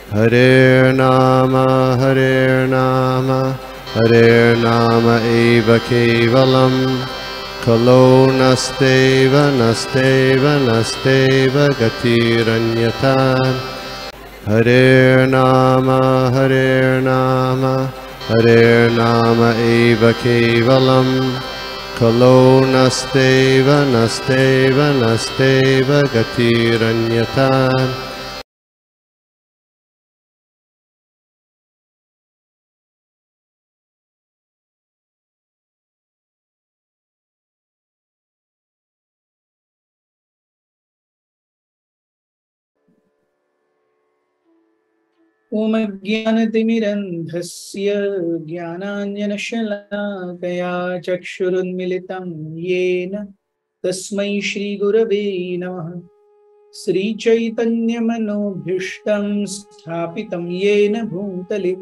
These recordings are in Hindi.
Hare Nama eva kevalam Kalo nasteva nasteva nasteva gatiranyata. Hare Nama eva kevalam Kalo nasteva nasteva nasteva gatiranyata. ओम अज्ञानतिमिरन्धस्य ज्ञानाञ्जनशलाकया चक्षुरुन्मिलितं येन तस्मै श्रीगुरवे नमः। श्रीचैतन्यमनोभीष्टं स्थापितं येन भूतले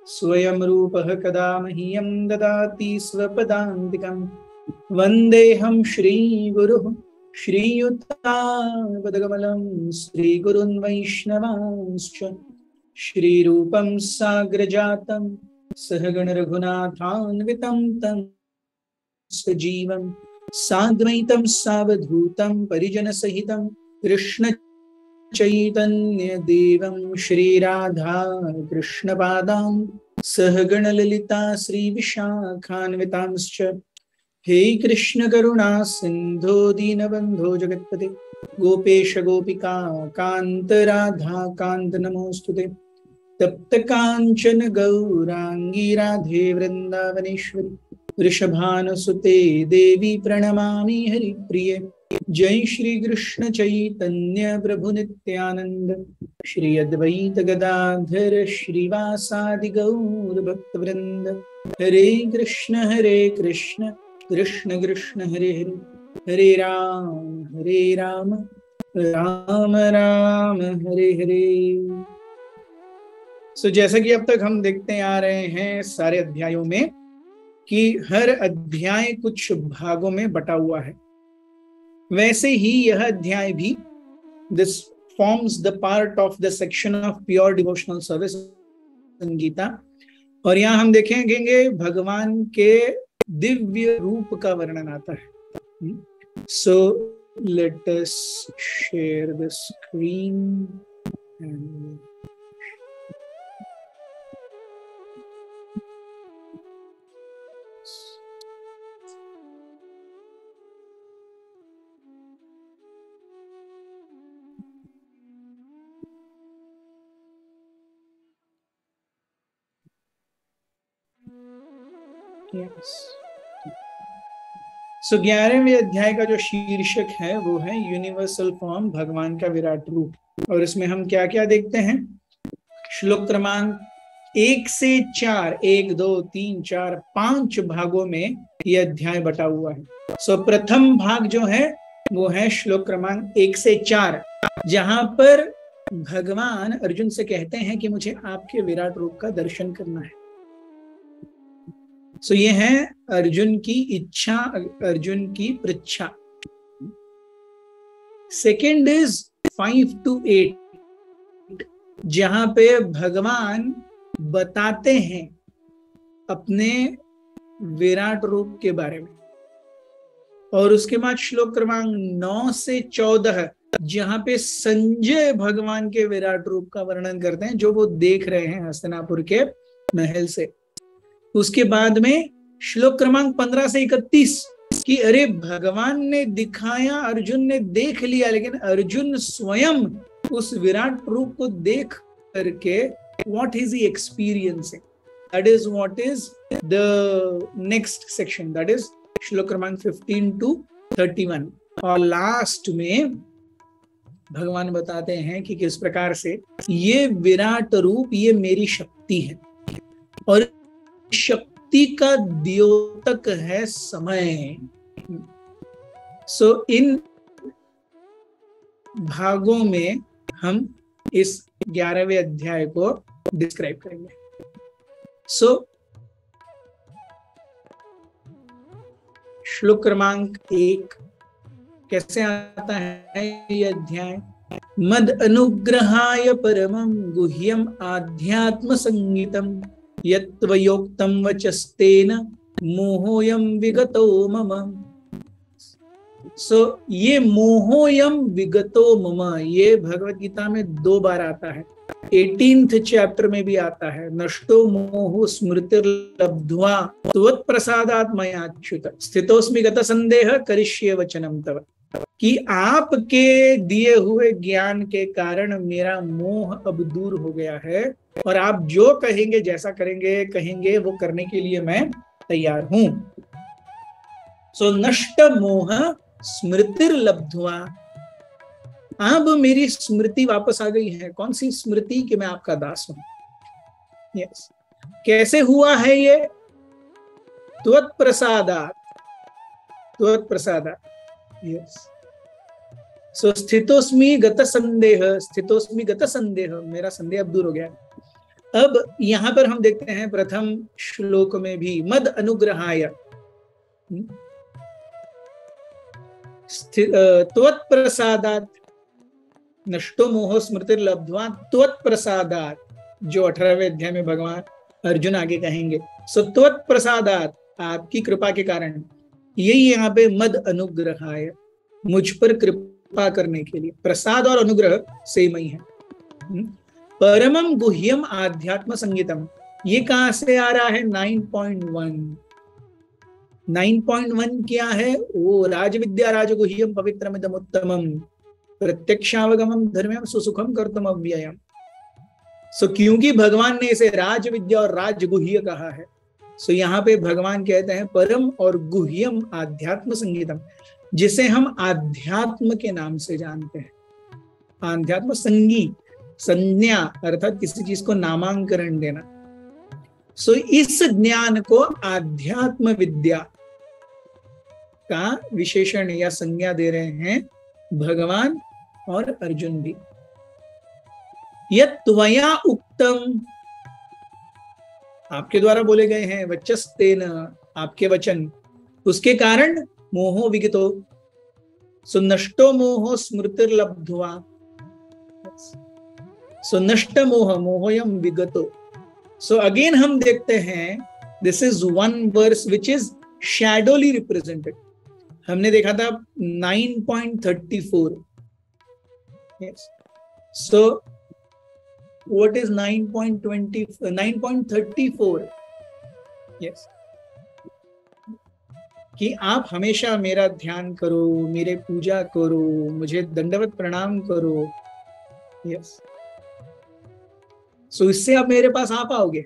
स्वयं रूपः कदा मह्यं ददाति स्वपदान्तिकं। वन्देऽहं श्रीगुरुः श्रीयुतापदकमलं श्रीगुरुन् वैष्णवांश्च श्रीरूपं साग्रजातं सहगण रघुनाथान्वितं तं सजीवं साद्वैतं सावधूतं परिजनसहितं कृष्ण चैतन्य देवं श्रीराधा कृष्णपादां सहगण ललिता श्रीविशाखान्वितांश्च। हे कृष्ण करुणा सिंधो दीनबंधो जगत्पते गोपेश गोपिका कांत राधा कांत नमोस्तुते। तप्त कांचन गौरांगी राधे वृंदावनेश्वरी वृषभानुसुते देवी प्रणमामि हरिप्रिये। जय श्री कृष्ण चैतन्य प्रभु नित्यानंद श्री अद्वैत गदाधर श्रीवासादि गौर भक्तवृंद। हरे कृष्ण कृष्ण कृष्ण हरे हरे हरे राम राम राम हरे हरे। सो जैसा कि अब तक हम देखते आ रहे हैं सारे अध्यायों में कि हर अध्याय कुछ भागों में बटा हुआ है, वैसे ही यह अध्याय भी this forms the part of the section of pure devotional service in Gita. और यहाँ हम देखेंगे भगवान के दिव्य रूप का वर्णन आता है। So let us share the screen and so 11वें अध्याय का जो शीर्षक है वो है यूनिवर्सल फॉर्म, भगवान का विराट रूप। और इसमें हम क्या क्या देखते हैं? श्लोक क्रमांक 1 से 4, 1 2 3 4 5 भागों में यह अध्याय बटा हुआ है। सो प्रथम भाग जो है वो है श्लोक क्रमांक 1 से 4, जहां पर भगवान अर्जुन से कहते हैं कि मुझे आपके विराट रूप का दर्शन करना है। सो ये है अर्जुन की इच्छा, अर्जुन की पृच्छा। सेकेंड इज 5 to 8, जहां पे भगवान बताते हैं अपने विराट रूप के बारे में। और उसके बाद श्लोक क्रमांक 9 से 14, जहां पे संजय भगवान के विराट रूप का वर्णन करते हैं जो वो देख रहे हैं हस्तिनापुर के महल से। उसके बाद में श्लोक क्रमांक 15 से 31 कि अरे भगवान ने दिखाया, अर्जुन ने देख लिया, लेकिन अर्जुन स्वयं उस विराट रूप को देख करके what is he experiencing? That is what is the next section, that is श्लोक क्रमांक 15 to 31। और लास्ट में भगवान बताते हैं कि किस प्रकार से ये विराट रूप ये मेरी शक्ति है और शक्ति का द्योतक है समय। सो इन भागों में हम इस 11वें अध्याय को डिस्क्राइब करेंगे। सो श्लोक क्रमांक 1 कैसे आता है ये अध्याय? मद अनुग्रहाय परमं गुह्यम आध्यात्म संगीतम यत्त्वयोक्तं वचस्तेन मोहोयम विगतो मम। ये मोहोयम विगतो मम, ये भगवत गीता में 2 बार आता है। 18th चैप्टर में भी आता है, नष्टो मोह स्मृतिर्लब्ध्वा त्वत्प्रसादात् मयाच्युत स्थितोस्मि गत संदेह करिष्ये वचनम तव। कि आपके दिए हुए ज्ञान के कारण मेरा मोह अब दूर हो गया है, और आप जो कहेंगे, जैसा कहेंगे वो करने के लिए मैं तैयार हूं। सो नष्ट मोह स्मृतिर्लब्ध्वा, अब मेरी स्मृति वापस आ गई है। कौन सी स्मृति? कि मैं आपका दास हूं। यस। कैसे हुआ है ये? त्वत्प्रसादात्, त्वत्प्रसादात्। यस। सो स्थितोस्मि गत संदेह, स्थितोस्मि गत संदेह, मेरा संदेह अब दूर हो गया। अब यहां पर हम देखते हैं प्रथम श्लोक में भी मद अनुग्रहाय त्वत्प्रसादात् नष्टो मोह स्मृतिर्लब्ध्वा त्वत्प्रसादात्, जो 18वें अध्याय में भगवान अर्जुन आगे कहेंगे। सो त्वत्प्रसादात्, आपकी कृपा के कारण। यही यहाँ पे मद अनुग्रहाय, मुझ पर कृपा करने के लिए। प्रसाद और अनुग्रह सेम ही है। परमम गुह्यम आध्यात्म संगीतम, ये कहां से आ रहा है? 9.1। 9.1 क्या है? वो राजविद्या राजगुह्यम पवित्रमिदम उत्तमम प्रत्यक्षावगमम धर्म्यम सुसुखम कर्तुम अव्ययम। सो क्योंकि भगवान ने इसे राजविद्या और राजगुह्य कहा है, सो यहाँ पे भगवान कहते हैं परम और गुह्यम आध्यात्म संगीतम, जिसे हम आध्यात्म के नाम से जानते हैं। आध्यात्म संगी, संज्ञा अर्थात किसी चीज को नामांकरण देना। सो इस ज्ञान को आध्यात्म विद्या का विशेषण या संज्ञा दे रहे हैं भगवान और अर्जुन भी। यत्त्वया उक्तम, आपके द्वारा बोले गए हैं, वचस्तेन, आपके वचन, उसके कारण मोहो विगतो, सो नष्टो मोहो स्मृतिर्लब्ध्वा, सो नष्ट मोह मोहोयम विगतो। सो अगेन हम देखते हैं this is one verse which is shadowly represented. हमने देखा था 9.34। yes. So what is 9.34? yes. कि आप हमेशा मेरा ध्यान करो, मेरे पूजा करो, मुझे दंडवत प्रणाम करो। यस। सो इससे आप मेरे पास आ पाओगे।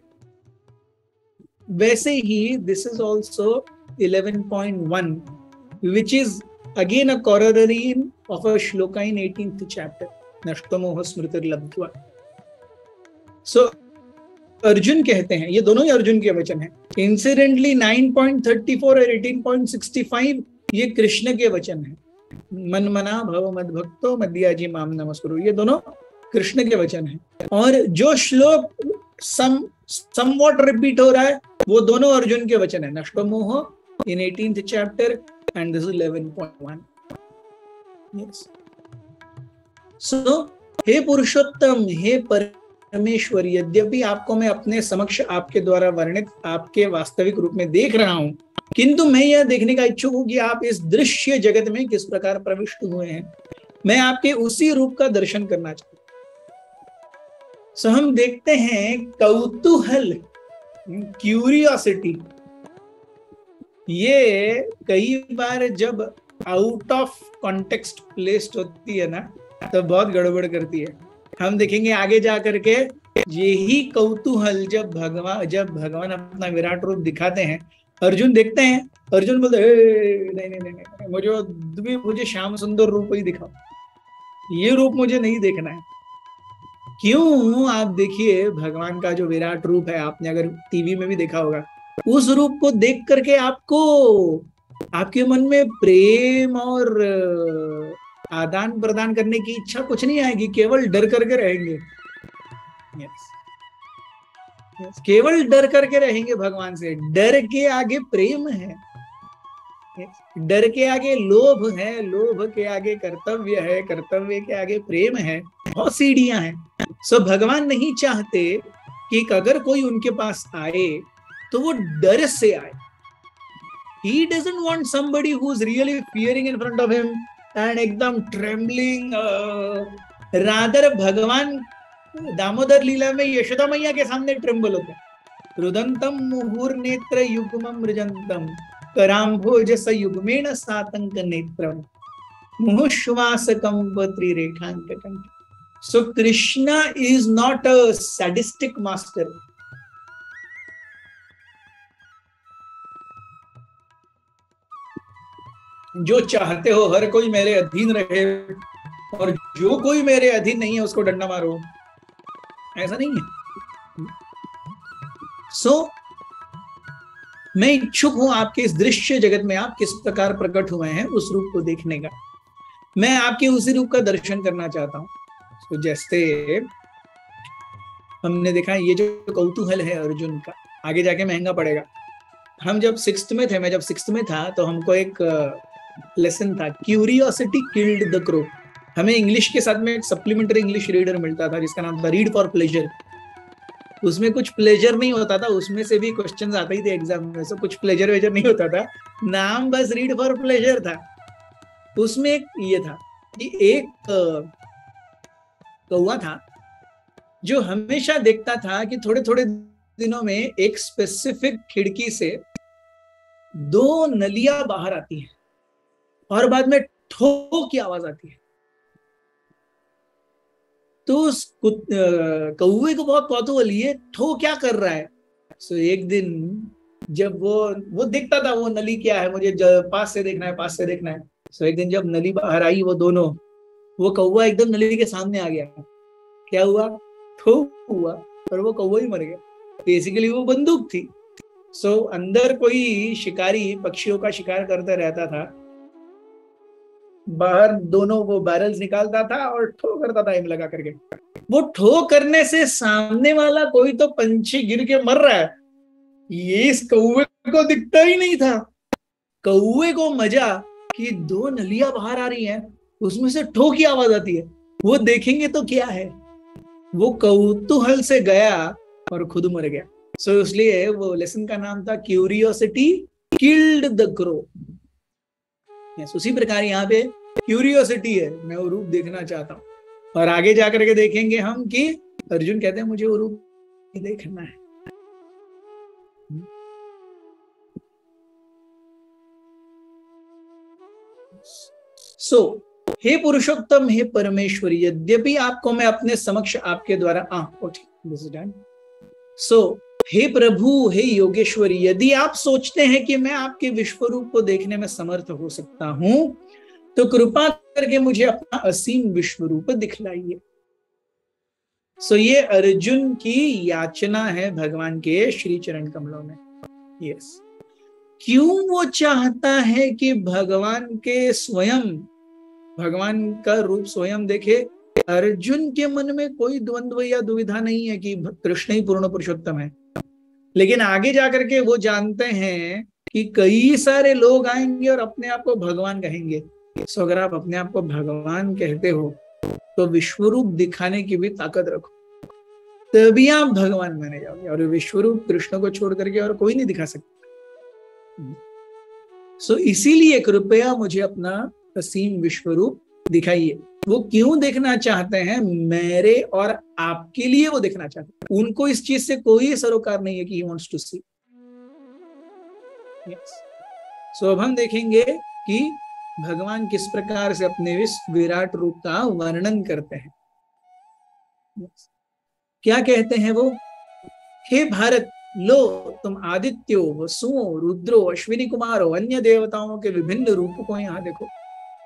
वैसे ही this is also 11.1 which is again a corollary of a shloka in 18th chapter, नष्टो मोह स्मृतिर्लब्ध्वा। सो अर्जुन कहते हैं, ये दोनों ही अर्जुन के वचन हैं। इंसिडेंटली 9.34 और 18.65 ये कृष्ण के वचन हैं। मन मना भव मद भक्तो मद्याजी माम नमस्कुरु, ये दोनों कृष्ण के वचन हैं। और जो श्लोक somewhat रिपीट हो रहा है, वो दोनों अर्जुन के वचन है। नष्टो मोह in 18th chapter and this is 11.1. yes. So हे पुरुषोत्तम, हे परमेश्वर, यद्यपि आपको मैं अपने समक्ष आपके द्वारा वर्णित आपके वास्तविक रूप में देख रहा हूं, किंतु मैं यह देखने का इच्छुक हूं कि आप इस दृश्य जगत में किस प्रकार प्रविष्ट हुए हैं। मैं आपके उसी रूप का दर्शन करना चाहता हूं। सो हम देखते हैं कौतूहल, क्यूरियोसिटी, ये कई बार जब आउट ऑफ कॉन्टेक्स्ट प्लेस्ड होती है ना, तो बहुत गड़बड़ करती है। हम देखेंगे आगे जा करके यही कौतूहल जब भगवान अपना विराट रूप दिखाते हैं, अर्जुन देखते हैं, अर्जुन बोलते नहीं नहीं नहीं नहीं, मुझे श्याम सुंदर रूप ही दिखाओ, ये रूप मुझे नहीं देखना है। क्यों? आप देखिए भगवान का जो विराट रूप है, आपने अगर टीवी में भी देखा होगा, उस रूप को देख करके आपको आपके मन में प्रेम और आदान प्रदान करने की इच्छा कुछ नहीं आएगी, केवल डर करके रहेंगे। yes. केवल डर करके रहेंगे भगवान से। डर के आगे प्रेम है। डर के आगे लोभ है, लोभ के आगे कर्तव्य है, कर्तव्य के आगे प्रेम है, बहुत सीढ़ियां हैं। सो भगवान नहीं चाहते कि अगर कोई उनके पास आए तो वो डर से आए। He doesn't want somebody who's really fearing in front of him and एकदम trembling. rather भगवान दामोदर लीला में यशोदा मैया के सामने ट्रेम्बल होते हैं। रुदंतम मुहुर्नेत्र युग्मम मृजंतम कराम्भोज युग्मेण सातंक नेत्रम मुहुश्वासकं त्रिरेखांककं। So Krishna is not a sadistic master. जो चाहते हो हर कोई मेरे अधीन रहे और जो कोई मेरे अधीन नहीं है उसको डंडा मारो, ऐसा नहीं है। सो मैं इच्छुक हूं आपके इस दृश्य जगत में आप किस प्रकार प्रकट हुए हैं उस रूप को देखने का। मैं आपके उसी रूप का दर्शन करना चाहता हूं। तो जैसे हमने देखा ये जो कौतूहल है अर्जुन का आगे जाके महंगा पड़ेगा। हम जब 6th में थे, मैं जब 6th में था तो हमको एक लेसन था, क्यूरियोसिटी किल्ड द क्रो। हमें इंग्लिश के साथ में एक सप्लीमेंट्री इंग्लिश रीडर मिलता था जिसका नाम था रीड फॉर प्लेजर। उसमें कुछ प्लेजर नहीं होता था, उसमें से भी क्वेश्चंस आते ही थे एग्जाम में, सब कुछ प्लेजर वेजर नहीं होता था, नाम बस रीड फॉर प्लेजर था। उसमें एक ये था कि एक कौवा था जो हमेशा देखता था कि थोड़े थोड़े दिनों में एक स्पेसिफिक खिड़की से 2 नलियां बाहर आती हैं और बाद में ठो की आवाज आती है। तो उस कौवे को बहुत कौतूहल, ये ठो क्या कर रहा है। सो एक दिन जब वो देखता था वो नली क्या है, मुझे पास से देखना है, पास से देखना है। सो एक दिन जब नली बाहर आई वो दोनों, वो कौवा एकदम नली के सामने आ गया। क्या हुआ? ठो हुआ और वो कौवा ही मर गया। बेसिकली वो बंदूक थी। सो अंदर कोई शिकारी पक्षियों का शिकार करता रहता था, बाहर दोनों वो बैरल्स निकालता था और ठो करता था एम लगा करके। वो ठो करने से सामने वाला कोई तो पंछी गिर के मर रहा है, ये इस कौवे को दिखता ही नहीं था। कौवे को मजा कि 2 नलियां बाहर आ रही हैं, उसमें से ठो की आवाज आती है, वो देखेंगे तो क्या है। वो कौतूहल से गया और खुद मर गया। सो इसलिए वो लेसन का नाम था क्यूरियोसिटी किल्ड द क्रो। उसी प्रकार यहाँ पे क्यूरियोसिटी है, मैं वो रूप देखना चाहता हूँ। और आगे जाकर के देखेंगे हम कि अर्जुन कहते हैं मुझे वो रूप देखना है। हे पुरुषोत्तम, हे परमेश्वर, यद्यपि आपको मैं अपने समक्ष आपके द्वारा हे प्रभु, हे योगेश्वरी, यदि आप सोचते हैं कि मैं आपके विश्व रूप को देखने में समर्थ हो सकता हूं तो कृपा करके मुझे अपना असीम विश्व रूप दिखलाइए। ये अर्जुन की याचना है भगवान के श्री चरण कमलों में। यस, क्यों वो चाहता है कि भगवान के स्वयं, भगवान का रूप स्वयं देखे। अर्जुन के मन में कोई द्वंद्व या दुविधा नहीं है कि कृष्ण ही पूर्ण पुरुषोत्तम है, लेकिन आगे जाकर के वो जानते हैं कि कई सारे लोग आएंगे और अपने आप को भगवान कहेंगे। सो अगर आप अपने आप को भगवान कहते हो तो विश्वरूप दिखाने की भी ताकत रखो, तभी आप भगवान माने जाओगे। और विश्वरूप कृष्ण को छोड़ करके और कोई नहीं दिखा सकता। इसीलिए कृपया मुझे अपना असीम विश्वरूप दिखाइए। वो क्यों देखना चाहते हैं? मेरे और आपके लिए वो देखना चाहते हैं। उनको इस चीज से कोई सरोकार नहीं है कि he wants to see. Yes. अब हम देखेंगे कि भगवान किस प्रकार से अपने इस विराट रूप का वर्णन करते हैं। yes. क्या कहते हैं वो? हे भारत, लो तुम आदित्यो, वसुओं, रुद्रो, अश्विनी कुमारो, अन्य देवताओं के विभिन्न रूपों को यहाँ देखो।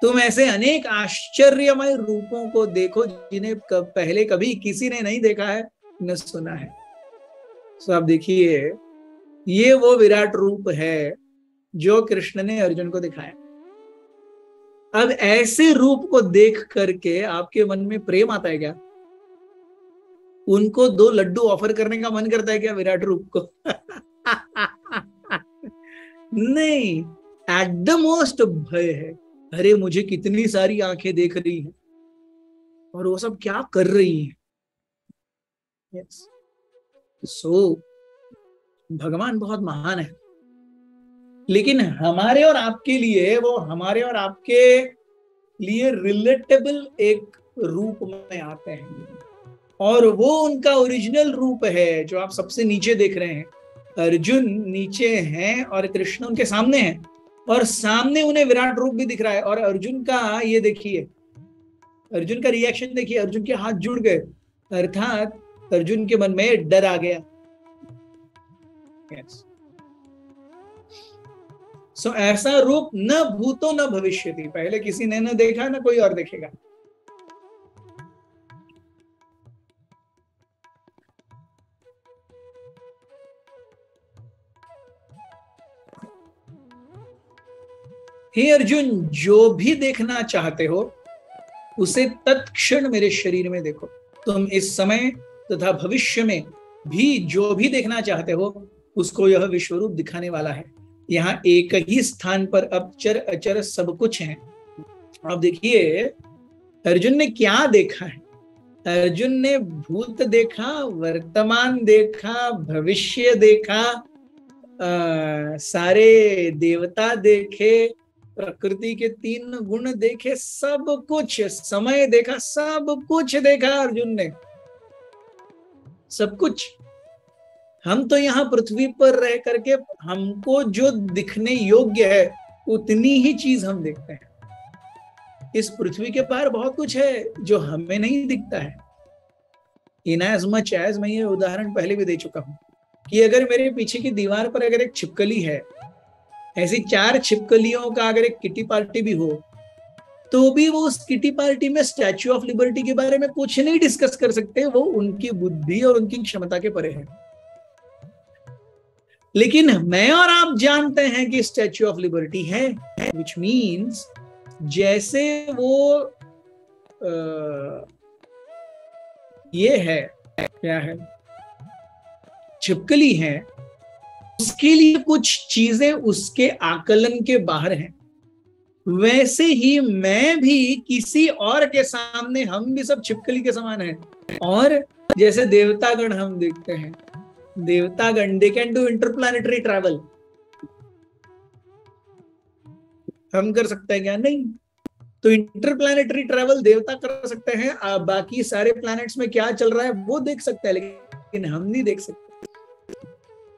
तुम ऐसे अनेक आश्चर्यमय रूपों को देखो जिन्हें पहले कभी किसी ने नहीं देखा है, न सुना है। आप देखिए, ये वो विराट रूप है जो कृष्ण ने अर्जुन को दिखाया। अब ऐसे रूप को देख करके आपके मन में प्रेम आता है क्या? उनको 2 लड्डू ऑफर करने का मन करता है क्या विराट रूप को? नहीं, एट द मोस्ट भय है। अरे मुझे कितनी सारी आंखें देख रही हैं और वो सब क्या कर रही हैं। यस, सो भगवान बहुत महान है, लेकिन हमारे और आपके लिए, वो हमारे और आपके लिए रिलेटेबल एक रूप में आते हैं, और वो उनका ओरिजिनल रूप है जो आप सबसे नीचे देख रहे हैं। अर्जुन नीचे हैं और कृष्ण उनके सामने हैं, और सामने उन्हें विराट रूप भी दिख रहा है। और अर्जुन का ये देखिए, अर्जुन का रिएक्शन देखिए, अर्जुन के हाथ जुड़ गए, अर्थात अर्जुन के मन में डर आ गया। yes. सो ऐसा रूप न भूतो न भविष्यति, पहले किसी ने न देखा, न कोई और देखेगा। हे अर्जुन, जो भी देखना चाहते हो उसे तत्क्षण मेरे शरीर में देखो। तुम इस समय तथा भविष्य में भी जो भी देखना चाहते हो उसको यह विश्वरूप दिखाने वाला है। यहाँ एक ही स्थान पर अब चर अचर सब कुछ है। अब देखिए अर्जुन ने क्या देखा है। अर्जुन ने भूत देखा, वर्तमान देखा, भविष्य देखा, सारे देवता देखे, प्रकृति के 3 गुण देखे, सब कुछ, समय देखा, सब कुछ देखा अर्जुन ने, सब कुछ। हम तो यहाँ पृथ्वी पर रह करके हमको जो दिखने योग्य है उतनी ही चीज हम देखते हैं। इस पृथ्वी के पार बहुत कुछ है जो हमें नहीं दिखता है। इन एज मच एज, मैं ये उदाहरण पहले भी दे चुका हूं कि अगर मेरे पीछे की दीवार पर अगर एक छिपकली है, ऐसी 4 छिपकलियों का अगर एक किटी पार्टी भी हो, तो भी वो उस किटी पार्टी में स्टैच्यू ऑफ लिबर्टी के बारे में कुछ नहीं डिस्कस कर सकते। वो उनकी बुद्धि और उनकी क्षमता के परे है। लेकिन मैं और आप जानते हैं कि स्टैच्यू ऑफ लिबर्टी है, विच मीन्स जैसे वो ये है, क्या है, छिपकली है, उसके लिए कुछ चीजें उसके आकलन के बाहर हैं। वैसे ही मैं भी किसी और के सामने, हम भी सब छिपकली के समान हैं। और जैसे देवतागण हम देखते हैं, देवतागण they can do interplanetary travel, हम कर सकते हैं क्या? नहीं। तो इंटरप्लैनेटरी ट्रैवल देवता कर सकते हैं, बाकी सारे प्लैनेट्स में क्या चल रहा है वो देख सकते हैं, लेकिन हम नहीं देख सकते।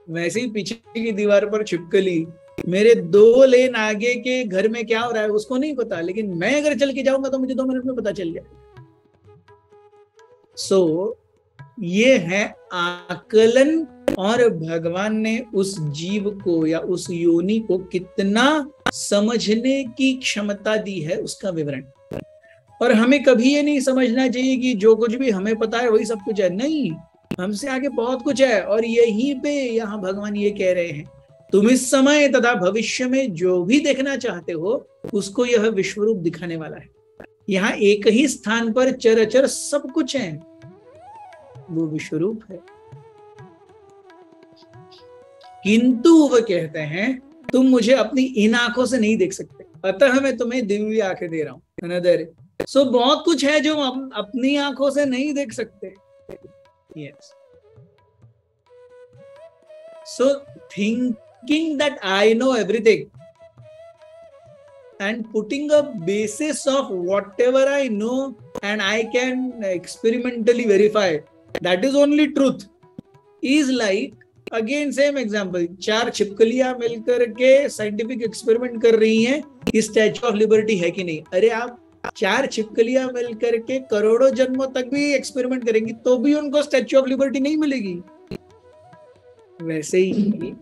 वैसे ही पीछे की दीवार पर छिपकली मेरे 2 लेन आगे के घर में क्या हो रहा है उसको नहीं पता, लेकिन मैं अगर चल के जाऊंगा तो मुझे 2 मिनट में पता चल जाएगा। सो ये है आकलन, और भगवान ने उस जीव को या उस योनि को कितना समझने की क्षमता दी है उसका विवरण। और हमें कभी ये नहीं समझना चाहिए कि जो कुछ भी हमें पता है वही सब कुछ है। नहीं, हमसे आगे बहुत कुछ है। और यहीं पे यहाँ भगवान ये कह रहे हैं, तुम इस समय तथा भविष्य में जो भी देखना चाहते हो उसको यह विश्वरूप दिखाने वाला है। यहाँ एक ही स्थान पर चर अचर सब कुछ है, वो विश्वरूप है। किंतु वह कहते हैं तुम मुझे अपनी इन आंखों से नहीं देख सकते, अतः मैं तुम्हें दिव्य आंखें दे रहा हूं। अनदर, सो बहुत कुछ है जो हम अपनी आंखों से नहीं देख सकते। Yes, so thinking that I know everything and putting a basis of whatever I know and I can experimentally verify that is only truth is like, again same example, 4 छिपकलियां मिलकर के साइंटिफिक एक्सपेरिमेंट कर रही हैं कि स्टैच्यू ऑफ लिबर्टी है कि नहीं। अरे आप 4 छिपकलियां मिलकर के करोड़ों जन्मों तक भी एक्सपेरिमेंट करेंगी तो भी उनको स्टैच्यू ऑफ लिबर्टी नहीं मिलेगी। वैसे ही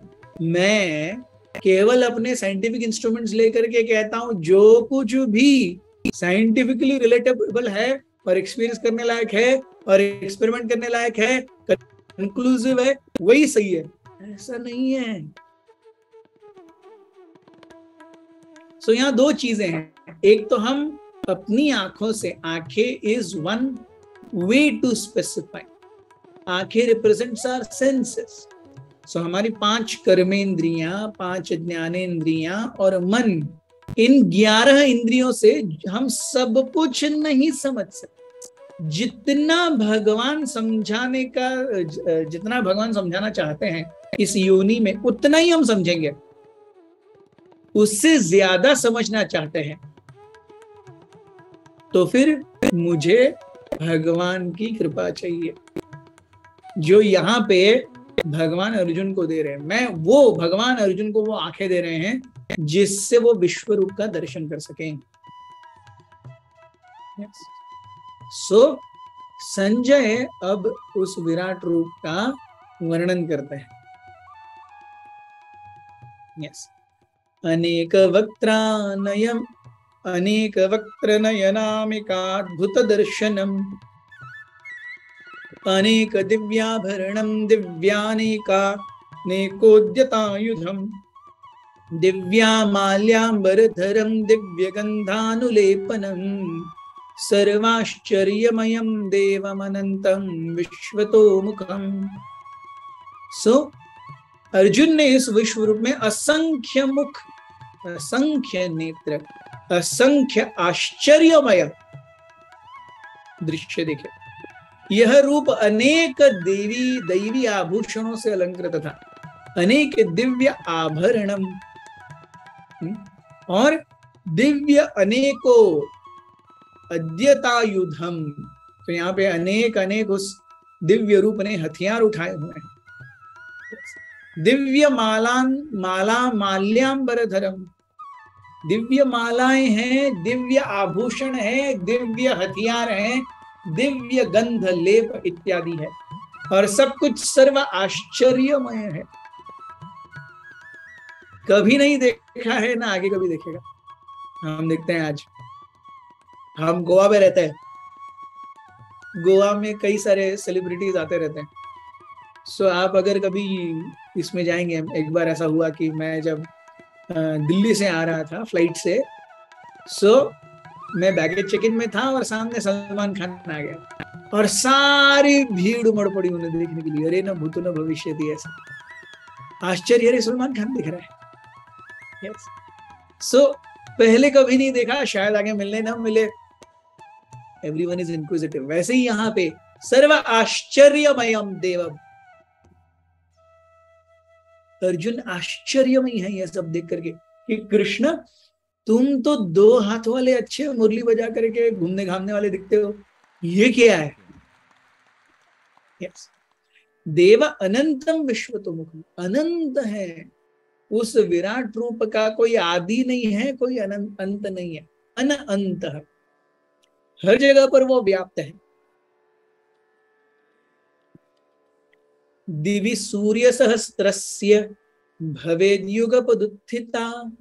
मैं केवल अपने साइंटिफिक इंस्ट्रूमेंट्स लेकर के कहता हूं जो कुछ भी साइंटिफिकली रिलेटेबल है और एक्सपीरियंस करने लायक है और एक्सपेरिमेंट करने लायक है, कंक्लूसिव है, वही सही है। ऐसा नहीं है। सो यहाँ 2 चीजें हैं। एक तो हम अपनी आंखों से, आंखें is one way to specify, आंखें रिप्रेजेंट्स आवर सेंसेस। सो हमारी 5 कर्मेंद्रियां, 5 ज्ञानेंद्रियां और मन, इन 11 इंद्रियों से हम सब कुछ नहीं समझ सकते। जितना भगवान समझाना चाहते हैं इस योनि में, उतना ही हम समझेंगे। उससे ज्यादा समझना चाहते हैं तो फिर मुझे भगवान की कृपा चाहिए, जो यहाँ पे भगवान अर्जुन को दे रहे हैं। भगवान अर्जुन को वो आंखें दे रहे हैं जिससे वो विश्व रूप का दर्शन कर सकें। सो संजय अब उस विराट रूप का वर्णन करते हैं। यस, अनेक वक्त्र नयनामिकाद्भुत दर्शनम, अनेक दिव्याभरणं दिव्यानेकोद्यतायुधं, दिव्यामाल्याम्बरधरं दिव्यगन्धानुलेपनं, सर्वाश्चर्यमयं देवमनन्तं विश्वतोमुखम्। सो अर्जुन ने इस विश्व रूप में असंख्य मुख, असंख्य नेत्र, असंख्य आश्चर्यमय दृश्य देखे। यह रूप अनेक दैवी आभूषणों से अलंकृत था, अनेक दिव्य आभरणम और दिव्य अनेको अद्यतायुधम। तो यहाँ पे अनेक उस दिव्य रूप ने हथियार उठाए हुए हैं। दिव्य माल्याम्बरधरम, दिव्य मालाएं हैं, दिव्य आभूषण है, दिव्य हथियार हैं, दिव्य गंध लेप इत्यादि है, और सब कुछ सर्व आश्चर्यमय है। कभी नहीं देखा है, ना आगे कभी देखेगा। हम देखते हैं आज, हम गोवा में रहते हैं, गोवा में कई सारे सेलिब्रिटीज आते रहते हैं। सो आप अगर कभी इसमें जाएंगे, एक बार ऐसा हुआ कि मैं जब दिल्ली से आ रहा था फ्लाइट से, सो मैं बैगेज चेक इन में था और सामने सलमान खान आ गया और सारी भीड़ उमड़ पड़ी उन्हें देखने के लिए। अरे न भूतो न भविष्य थी, ऐसा आश्चर्य, अरे सलमान खान दिख रहा है। yes. सो पहले कभी नहीं देखा, शायद आगे मिलने ना मिले। Everyone is inquisitive. वैसे ही यहाँ पे सर्व आश्चर्यमयम देवम, अर्जुन आश्चर्यमय है यह सब देख करके कि कृष्ण तुम तो 2 हाथ वाले अच्छे मुरली बजा करके घूमने घामने वाले दिखते हो, ये क्या है। yes. देव अनंतम विश्वतोमुखम, अनंत है, उस विराट रूप का कोई आदि नहीं है, कोई अंत नहीं है, अनंत है, हर जगह पर वो व्याप्त है। दिवि सूर्य सहस्त्रस्य भवेद्युगपदुत्थिता,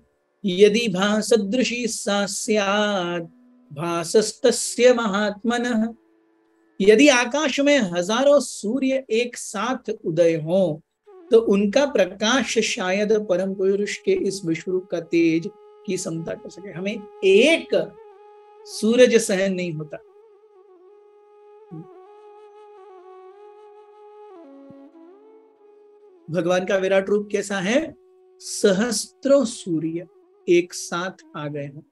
यदि भासदृशी सा स्यात् भासस्तस्य महात्मनः। यदि आकाश में हजारों सूर्य एक साथ उदय हो तो उनका प्रकाश शायद परम पुरुष के इस विश्वरूप का तेज की समता कर सके। हमें एक सूरज सहन नहीं होता। भगवान का विराट रूप कैसा है? सहस्त्रों सूर्य एक साथ आ गए हैं।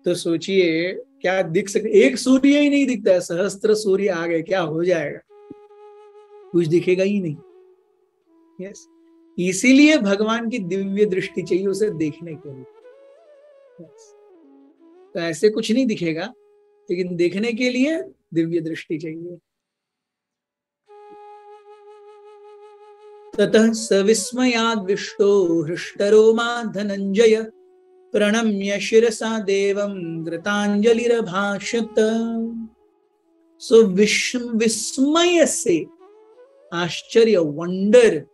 तो सोचिए क्या दिख सकते, एक सूर्य ही नहीं दिखता है, सहस्त्र सूर्य आ गए, क्या हो जाएगा? कुछ दिखेगा ही नहीं। यस, इसीलिए भगवान की दिव्य दृष्टि चाहिए उसे देखने के लिए। तो ऐसे कुछ नहीं दिखेगा, लेकिन देखने के लिए दिव्य दृष्टि चाहिए। ततः सविस्मयाद्विष्टो हृष्टरोमा धनंजय प्रणम्य शिरसा देवं कृतांजलिरभाषत। सो विस्मय से, आश्चर्य, वंडर,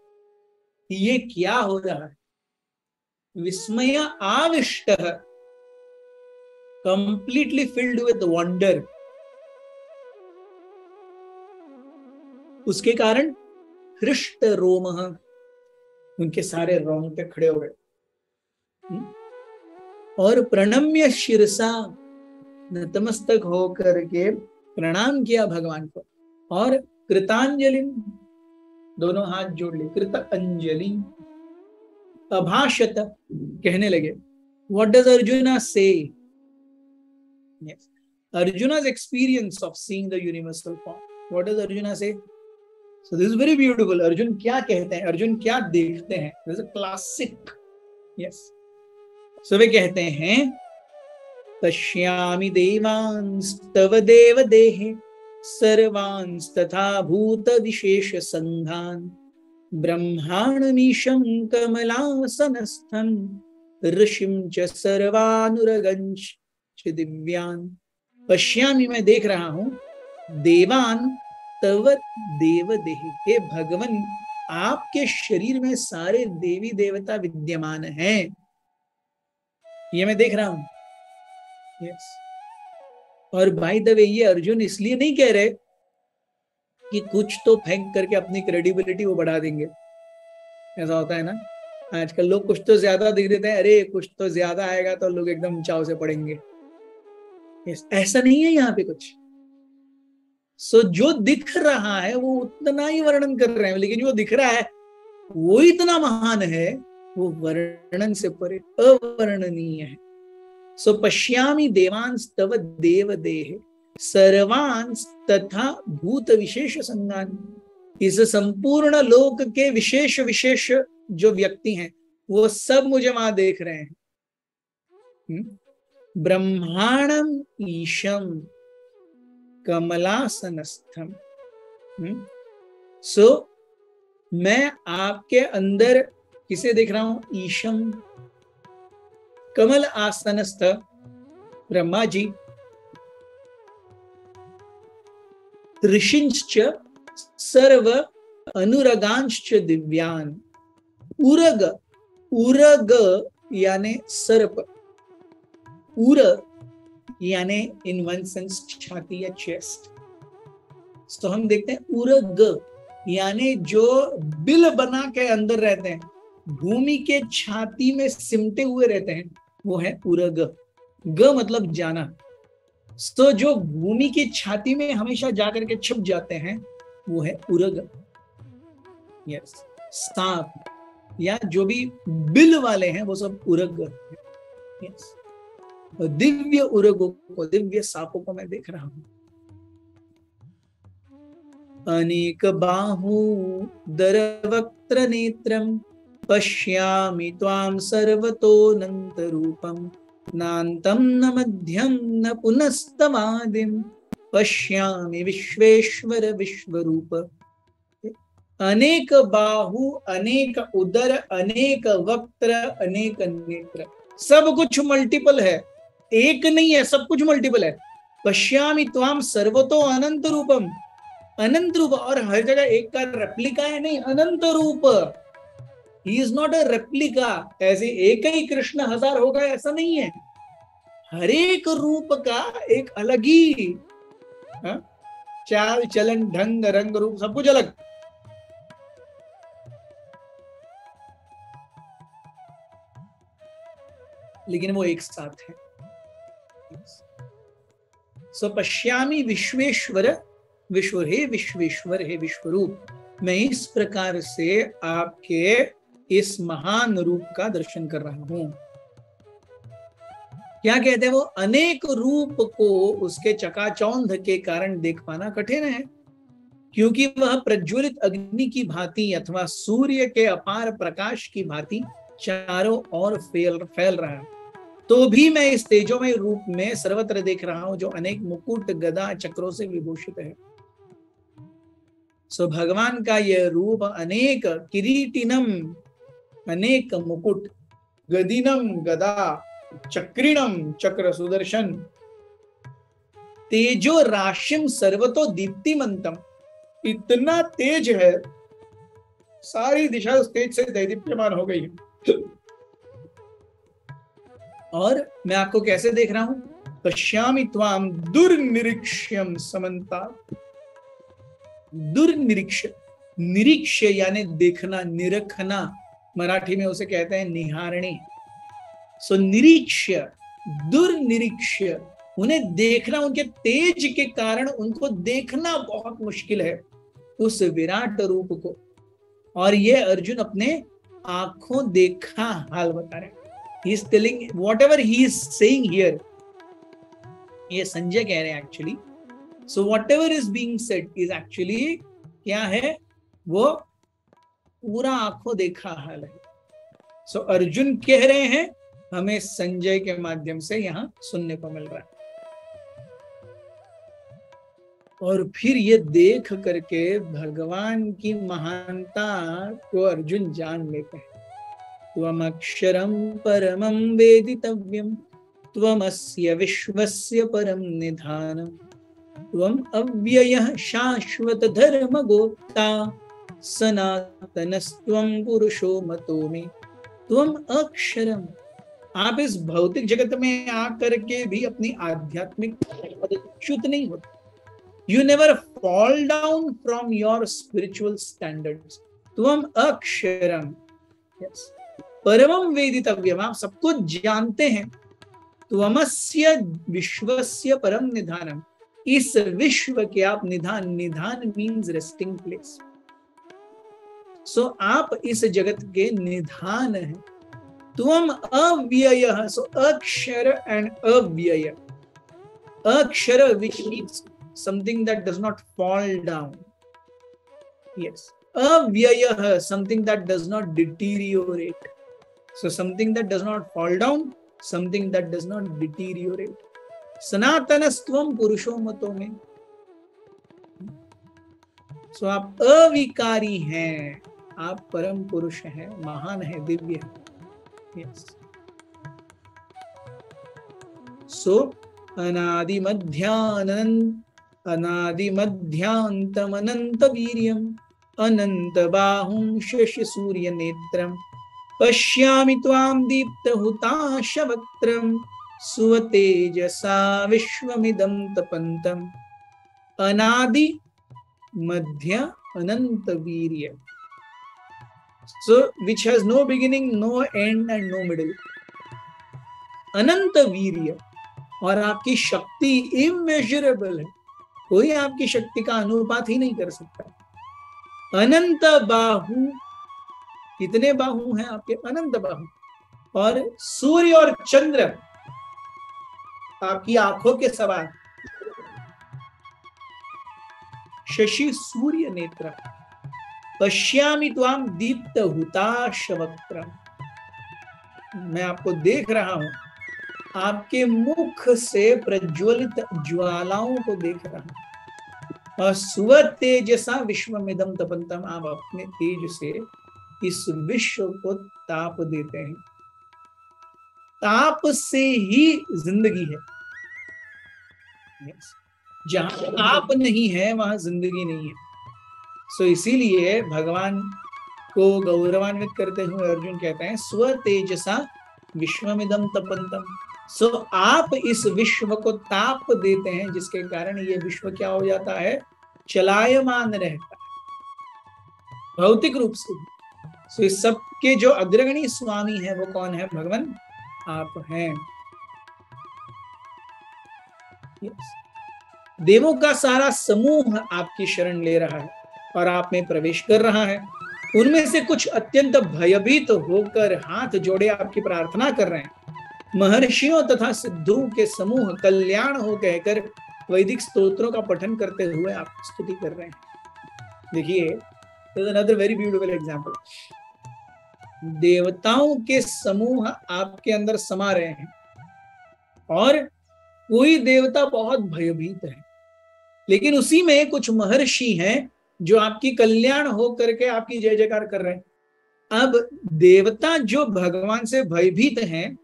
ये क्या हो रहा है? विस्मय आविष्ट, कंप्लीटली फिल्ड विद वंडर। उसके कारण हृष्ट रोम, उनके सारे रोंगटे खड़े हो गए। और प्रणम्य शिरसा, नतमस्तक होकर के प्रणाम किया भगवान को। और कृतांजलि, दोनों हाथ जोड़ लिए, कृत अंजलि, अभाषत, कहने लगे। What does Arjuna say? Yes, Arjuna's experience of seeing the universal form. What does Arjuna say? So this is very beautiful. Arjun क्या कहते हैं, अर्जुन क्या देखते हैं? This is a classic. Yes. So वे कहते हैं, पश्यामि देवांस्तव देव देहे सर्वांस्तथा भूत विशेष संघान ब्रह्माण्डमीशं कमलासनस्थं ऋषिं च सर्वानुरगंच दिव्यान। पश्यामि, मैं देख रहा हूं, देवान तव देव देह, हे भगवन आपके शरीर में सारे देवी देवता विद्यमान हैं, ये मैं देख रहा हूं। यस। और बाय द वे ये अर्जुन इसलिए नहीं कह रहे कि कुछ तो फेंक करके अपनी क्रेडिबिलिटी वो बढ़ा देंगे। ऐसा होता है ना आजकल, लोग कुछ तो ज्यादा दिख देते हैं, अरे कुछ तो ज्यादा आएगा तो लोग एकदम चाव से पढ़ेंगे। ऐसा नहीं है यहाँ पे कुछ। सो जो दिख रहा है वो उतना ही वर्णन कर रहे हैं, लेकिन जो दिख रहा है वो इतना महान है, वो वर्णन से परे अवर्णनीय है। सो पश्यामि देवांस्तव देव देह सर्वांस तथा भूत विशेष संज्ञान, इस संपूर्ण लोक के विशेष विशेष जो व्यक्ति हैं वो सब मुझे वहां देख रहे हैं। ब्रह्मांडम ईशम कमलासनस्थम। सो मैं आपके अंदर किसे देख रहा हूं? ईशम, कमल आसनस्थ ब्रह्मा जी, ऋषिंश्च सर्व अनुरगांश्च दिव्यान। उरग, उरग यानी सर्प, उर यानी इन वन सेंस छाती या चेस्ट। तो हम देखते हैं उरग यानी जो बिल बना के अंदर रहते हैं, भूमि के छाती में सिमटे हुए रहते हैं, वो है उरग। ग मतलब जाना। तो जो भूमि की छाती में हमेशा जाकर के छुप जाते हैं वो है उरग। यस, सांप या जो भी बिल वाले हैं वो सब उरग। यस, दिव्य उरगों को, दिव्य सांपों को मैं देख रहा हूं। अनेक बाहूदर वक्त्र नेत्रम पश्यामि त्वां सर्वतोऽनंत रूपम नान्तं न मध्यं न पुनस्तवादिं पश्यामि विश्वेश्वर विश्वरूप। अनेक बाहु, अनेक उदर, अनेक वक्त्र, अनेक नेत्र, सब कुछ मल्टीपल है, एक नहीं है, सब कुछ मल्टीपल है। पश्यामि त्वाम सर्वतो अनंत रूपम, अनंत रूप, और हर जगह एक का रेप्लिका है नहीं, अनंत रूप। ही इज नॉट अ रेप्लिका, ऐसे एक ही कृष्ण हजार होगा ऐसा नहीं है। हर एक रूप का एक अलग ही चाल चलन ढंग रंग रूप सब कुछ अलग। लेकिन वो एक साथ है। सो पश्यामि विश्वेश्वर, विश्व हे विश्वेश्वर हे विश्वरूप, मैं इस प्रकार से आपके इस महान रूप का दर्शन कर रहा हूं। क्या कहते हैं वो? अनेक रूप को उसके चकाचौंध के कारण देख पाना कठिन है, क्योंकि वह प्रज्वलित अग्नि की भांति अथवा सूर्य के अपार प्रकाश की भांति चारों ओर फैल रहा है। तो भी मैं इस तेजोमय रूप में सर्वत्र देख रहा हूं, जो अनेक मुकुट गदा चक्रों से विभूषित है। सो भगवान का यह रूप अनेक किरीटिनम, अनेक मुकुट, गदिनम गदा, चक्रिणम चक्र सुदर्शन, तेजो राशिम सर्वतो दीप्तिमंतम, इतना तेज है, सारी दिशा उस तेज से दैदीप्यमान हो गई है। और मैं आपको कैसे देख रहा हूं? पश्यामि त्वाम दुर्निरीक्ष्यम समन्ता। दुर्निरीक्ष, निरीक्ष यानी देखना, निरखना, मराठी में उसे कहते हैं निहारणी। सो निरीक्ष, दुर्निरीक्ष, उन्हें देखना, उनके तेज के कारण उनको देखना बहुत मुश्किल है, उस विराट रूप को। और ये अर्जुन अपने आंखों देखा हाल बता रहे हैं. He is telling whatever he is saying here. ये संजय कह रहे हैं actually. So whatever is being said is actually क्या है, वो पूरा आंखों देखा हाल है. So अर्जुन कह रहे हैं, हमें संजय के माध्यम से यहाँ सुनने को मिल रहा है. और फिर ये देख करके भगवान की महानता को अर्जुन जान लेते हैं. त्वमक्षरं परमं वेदितव्यं त्वमस्य विश्वस्य परम निधानम् त्वम् अव्ययः शाश्वत धर्मगोप्ता सनातनस्त्वं पुरुषो मतो मे. त्वम् अक्षरम. आप इस भौतिक जगत में आकर के भी अपनी आध्यात्मिक च्युत नहीं होते. You never fall down from your spiritual standards. त्वम् अक्षरम. Yes. परमं वेदितव्यम्. आप सबको जानते हैं. त्वमस्य विश्वस्य परम निधानम. इस विश्व के आप निधान. निधान मीन्स रेस्टिंग प्लेस. सो आप इस जगत के निधान हैं. त्वम अव्ययः. सो अक्षर एंड अव्यय. अक्षर which means something that does not fall down. Yes. Avyayah, something that does not deteriorate. So something that does not fall down, something that does not deteriorate. Sanatanastvam purusho mato mein. So आप अविकारी हैं, आप परम पुरुष हैं, महान है, दिव्य है. Yes. So अनादि मध्यांतमनंत वीर्यम अनंत बाहुं शशि सूर्य नेत्रम पश्यामि त्वां दीप्त हुताशवक्त्रम सुवतेजसा विश्वमिदं तपन्तम. अनादि मध्य अनंत वीर्य. So which has no beginning, no end and no middle. अनंत वीर्य. और आपकी शक्ति इमेजरेबल है. कोई आपकी शक्ति का अनुपात ही नहीं कर सकता. अनंत बाहु. कितने बाहु हैं आपके? अनंत बाहु. और सूर्य और चंद्र आपकी आंखों के सवार. शशि सूर्य नेत्र. पश्यामि त्वां दीप्त हुताशवक्त्रम. मैं आपको देख रहा हूं. आपके मुख से प्रज्वलित ज्वालाओं को देख रहा हूं. और सुवतेजसा विश्वमिदं तपन्तम. आप अपने तेज से इस विश्व को ताप देते हैं. ताप से ही जिंदगी है. जहां ताप नहीं है वहां जिंदगी नहीं है. सो इसीलिए भगवान को गौरवान्वित करते हुए अर्जुन कहते हैं स्वतेजसा विश्वमिदं तपन्तम. सो आप इस विश्व को ताप देते हैं, जिसके कारण ये विश्व क्या हो जाता है? चलायमान रहता है भौतिक रूप से. सो इस सब के जो अग्रगणी स्वामी हैं वो कौन है? भगवान आप हैं. देवों का सारा समूह आपकी शरण ले रहा है और आप में प्रवेश कर रहा है. उनमें से कुछ अत्यंत भयभीत होकर हाथ जोड़े आपकी प्रार्थना कर रहे हैं. महर्षियों तथा सिद्धों के समूह कल्याण हो कहकर वैदिक स्तोत्रों का पठन करते हुए आपकी स्तुति कर रहे हैं. देखिए, अनदर वेरी ब्यूटीफुल एग्जांपल. देवताओं के समूह आपके अंदर समा रहे हैं और कोई देवता बहुत भयभीत है, लेकिन उसी में कुछ महर्षि हैं जो आपकी कल्याण हो करके आपकी जय जयकार कर रहे हैं. अब देवता जो भगवान से भयभीत हैं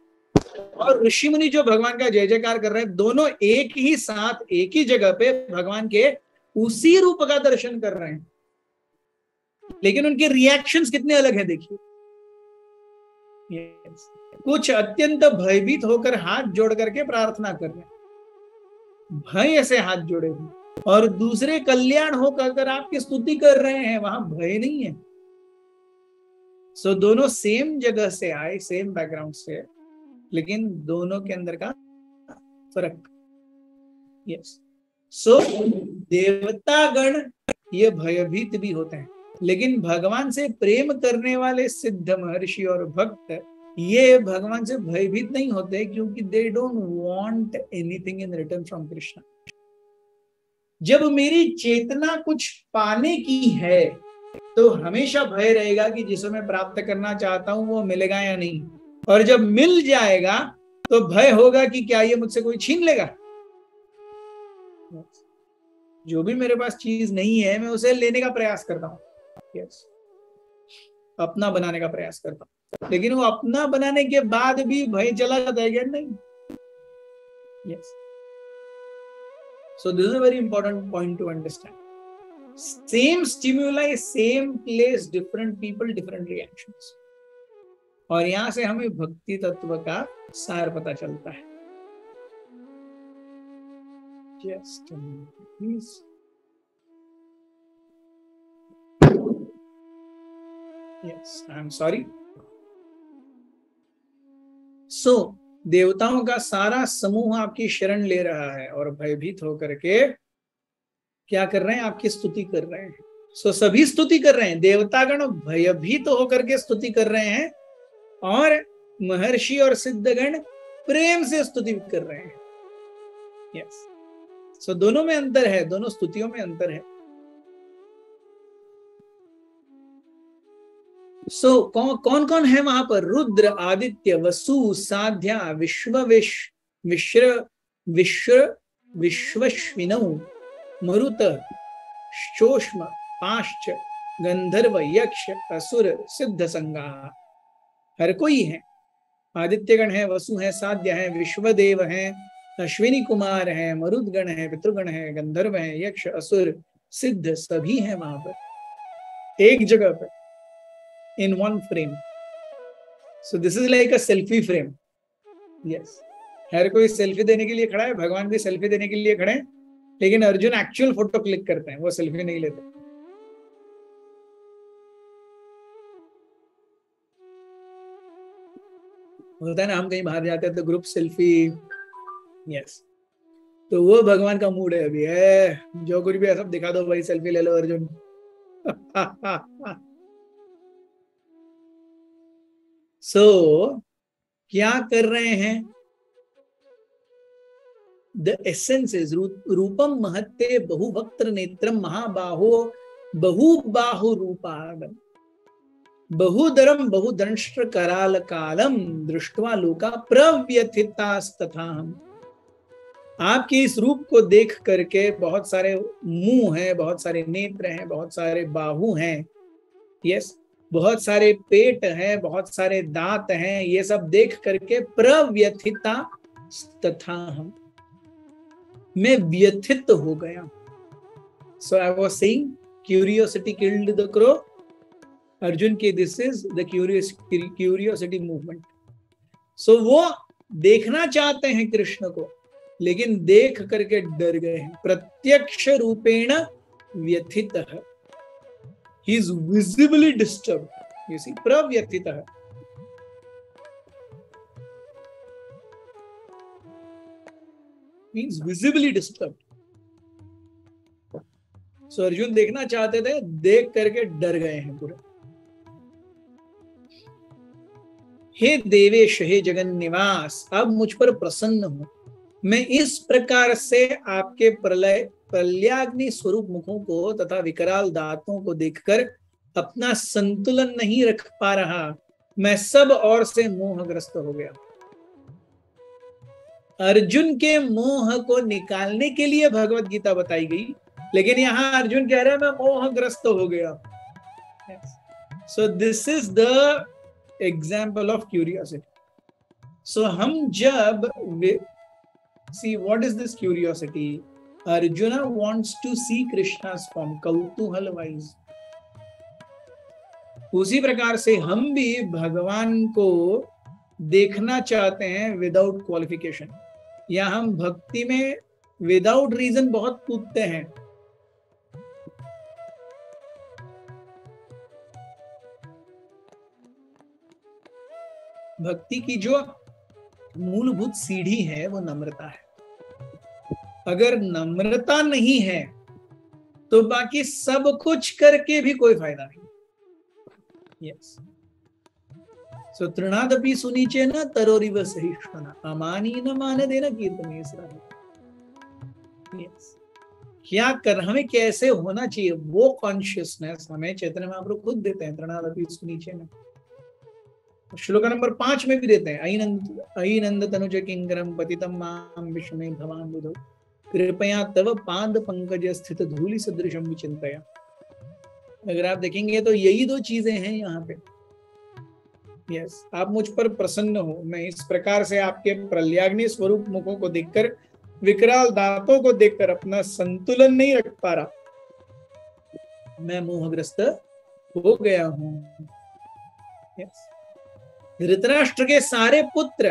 और ऋषि मुनि जो भगवान का जय जयकार कर रहे हैं, दोनों एक ही साथ एक ही जगह पे भगवान के उसी रूप का दर्शन कर रहे हैं, लेकिन उनके रिएक्शंस कितने अलग हैं. देखिए, कुछ अत्यंत भयभीत होकर हाथ जोड़ करके प्रार्थना कर रहे हैं, भय से हाथ जोड़े हुए, और दूसरे कल्याण होकर आपकी स्तुति कर रहे हैं, वहां भय नहीं है. सो दोनों सेम जगह से आए, सेम बैकग्राउंड से, लेकिन दोनों के अंदर का फर्क. यस. सो देवतागण ये भयभीत भी होते हैं लेकिन भगवान से प्रेम करने वाले सिद्ध महर्षि और भक्त ये भगवान से भयभीत नहीं होते, क्योंकि they don't want anything in return from Krishna. जब मेरी चेतना कुछ पाने की है तो हमेशा भय रहेगा कि जिसे मैं प्राप्त करना चाहता हूं वो मिलेगा या नहीं, और जब मिल जाएगा तो भय होगा कि क्या ये मुझसे कोई छीन लेगा। जो भी मेरे पास चीज नहीं है मैं उसे लेने का प्रयास करता हूं, यस, अपना बनाने का प्रयास करता हूं, लेकिन वो अपना बनाने के बाद भी भय चला जाता है क्या? नहीं। Yes, so this is a very important point to understand. Same stimuli, same place, different people, different reactions. और यहां से हमें भक्ति तत्व का सार पता चलता है। Just a minute, please. Yes, I'm sorry. So, देवताओं का सारा समूह आपकी शरण ले रहा है और भयभीत होकर के क्या कर रहे हैं? आपकी स्तुति कर रहे हैं। सो सभी स्तुति कर रहे हैं, देवतागण भयभीत होकर के स्तुति कर रहे हैं और महर्षि और सिद्धगण प्रेम से स्तुति कर रहे हैं। यस, सो दोनों में अंतर है, दोनों स्तुतियों में अंतर है। सो कौन कौन है वहां पर? रुद्र, आदित्य, वसु, साध्या, विश्वश्विनौ, मरुत, शोष्म, पाश्च, गंधर्व, यक्ष, असुर, सिद्ध संगा। हर कोई है। आदित्यगण है, वसु है, साध्य है, विश्वदेव है, अश्विनी कुमार है, मरुदगण है, पितृगण है, गंधर्व है, यक्ष, असुर, सिद्ध, सभी हैं वहां पर एक जगह पर, in one frame. So this is like a selfie frame. Yes, हर कोई सेल्फी देने के लिए खड़ा है, भगवान भी सेल्फी देने के लिए खड़े हैं, लेकिन अर्जुन एक्चुअल फोटो क्लिक करते हैं, वो सेल्फी नहीं लेते। होता है ना, हम कहीं बाहर जाते हैं तो ग्रुप सेल्फी। यस, तो वो भगवान का मूड है अभी है, जो कुछ भी है सब दिखा दो भाई, सेल्फी ले लो अर्जुन। सो क्या कर रहे हैं? द एसेंस इज रूपम महत्ते बहुवक्त्र नेत्रम महाबाहो बहुबाहु रूपागम बहुदरम बहुदंष्ट्र कराल कालम दृष्ट्वा लोका प्रव्यथितास्तथाहम्। आपके इस रूप को देख करके बहुत सारे मुंह हैं, बहुत सारे नेत्र हैं, बहुत सारे बाहु हैं, यस, बहुत सारे पेट हैं, बहुत सारे दांत हैं, ये सब देख करके प्रव्यथिता तथा हम, मैं व्यथित हो गया। So I was saying curiosity killed the crow. Arjun की this is the curiosity movement. सो वो देखना चाहते हैं कृष्ण को, लेकिन देख करके डर गए हैं। प्रत्यक्ष रूपेण व्यथितः, he is visibly disturbed. You see, pravyatitah means visibly disturbed. So Arjun देखना चाहते थे, देख करके डर गए हैं पूरे। हे देवेश, हे जगन निवास, अब मुझ पर प्रसन्न हो। मैं इस प्रकार से आपके प्रलयाग्नि स्वरूप मुखों को तथा विकराल दांतों को देखकर अपना संतुलन नहीं रख पा रहा, मैं सब ओर से मोहग्रस्त हो गया। अर्जुन के मोह को निकालने के लिए भगवत गीता बताई गई, लेकिन यहां अर्जुन कह रहे हैं मैं मोहग्रस्त हो गया। So this is the example of curiosity. So हम जब see what is this curiosity? Arjuna wants to see Krishna's form, kautuhal wise. उसी प्रकार से हम भी भगवान को देखना चाहते हैं विदाउट क्वालिफिकेशन, या हम भक्ति में विदाउट रीजन बहुत कूदते हैं। भक्ति की जो मूलभूत सीढ़ी है वो नम्रता है। अगर नम्रता नहीं है तो बाकी सब कुछ करके भी कोई फायदा नहीं। यस, सो तृणादपि सुनीचे न तरोरिव सहिष्णुना अमानी न मान देना कीर्तने। यस, क्या कर, हमें कैसे होना चाहिए वो कॉन्शियसनेस हमें चैतन्य महाप्रभु खुद देते हैं तृणादपि सुनीचे में। श्लोक नंबर 5 में भी देते हैं, अयि नंद तनुज किंकरम पतितम माम विष्णु भवान बुधो कृपया तव पाद पंकज स्थित धूलि सदृशम विचिंतया। अगर आप देखेंगे तो यही दो चीजें हैं यहाँ पे। यस, आप मुझ पर प्रसन्न हो, मैं इस प्रकार से आपके प्रल्याग्नि स्वरूप मुखों को देखकर, विकराल दांतों को देखकर अपना संतुलन नहीं रख पा रहा, मैं मोहग्रस्त हो गया हूं। यस, धृतराष्ट्र के सारे पुत्र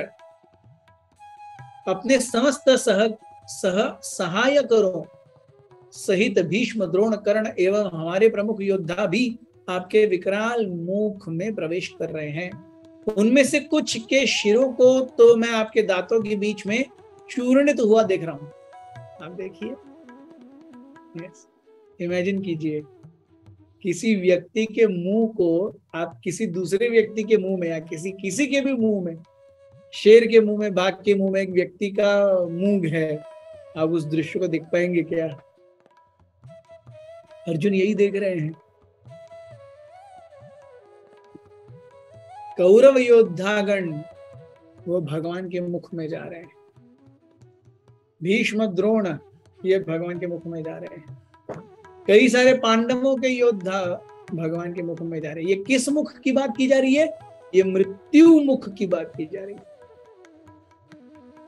अपने समस्त सहायकों सहित भीष्म, द्रोण, कर्ण एवं हमारे प्रमुख योद्धा भी आपके विकराल मुख में प्रवेश कर रहे हैं। उनमें से कुछ के शिरों को तो मैं आपके दांतों के बीच में चूर्णित हुआ देख रहा हूं। आप देखिए, यस, इमेजिन कीजिए किसी व्यक्ति के मुंह को आप किसी दूसरे व्यक्ति के मुंह में या किसी के भी मुंह में, शेर के मुंह में, बाघ के मुंह में एक व्यक्ति का मुंह है, आप उस दृश्य को देख पाएंगे क्या? अर्जुन यही देख रहे हैं। कौरव योद्धागण वो भगवान के मुख में जा रहे हैं, भीष्म, द्रोण ये भगवान के मुख में जा रहे हैं, कई सारे पांडवों के योद्धा भगवान के मुख में जा रहे हैं। ये किस मुख की बात की जा रही है? ये मृत्यु मुख की बात की जा रही है।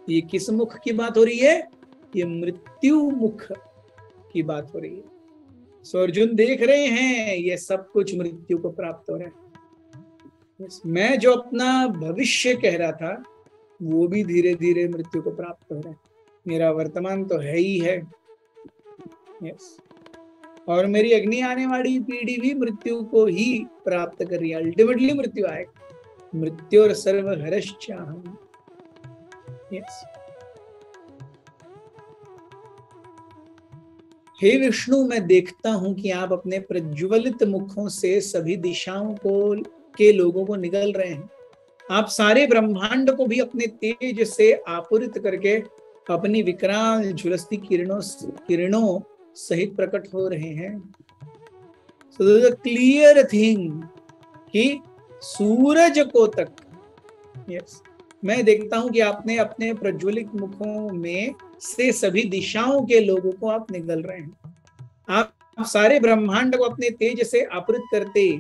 ये किस मुख की बात हो रही है? ये मृत्यु मुख की बात हो रही है। सो अर्जुन देख रहे हैं ये सब कुछ मृत्यु को प्राप्त हो रहा है। मैं जो अपना भविष्य कह रहा था वो भी धीरे धीरे मृत्यु को प्राप्त हो रहा है। मेरा वर्तमान तो है ही है, यस, और मेरी अग्नि आने वाली पीढ़ी भी मृत्यु को ही प्राप्त कर रही है। अल्टीमेटली मृत्यु आएगा। मृत्यु और सर्वहरश्चाहम्। यस, हे विष्णु, मैं देखता हूं कि आप अपने प्रज्वलित मुखों से सभी दिशाओं के लोगों को निगल रहे हैं। आप सारे ब्रह्मांड को भी अपने तेज से आपूरित करके अपनी विकराल झुलसती किरणों सहित प्रकट हो रहे हैं। So this is a clear thing कि सूरज को तक, yes, मैं देखता हूं कि आपने अपने प्रज्वलित मुखों में से सभी दिशाओं के लोगों को आप निगल रहे हैं। आप सारे ब्रह्मांड को अपने तेज से आवृत करते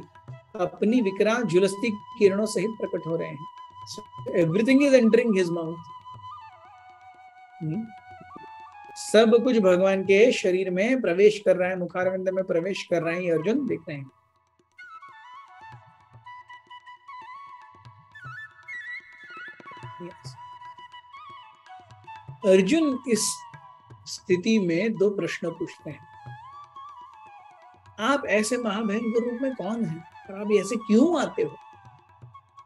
अपनी विकराल झुलसती किरणों सहित प्रकट हो रहे हैं। So everything is entering his mouth. सब कुछ भगवान के शरीर में प्रवेश कर रहा है, मुखारविंद में प्रवेश कर रहा है, ये अर्जुन देख रहे हैं। Yes. अर्जुन इस स्थिति में दो प्रश्न पूछते हैं। आप ऐसे महाभयंकर रूप में कौन हैं और आप ऐसे क्यों आते हो?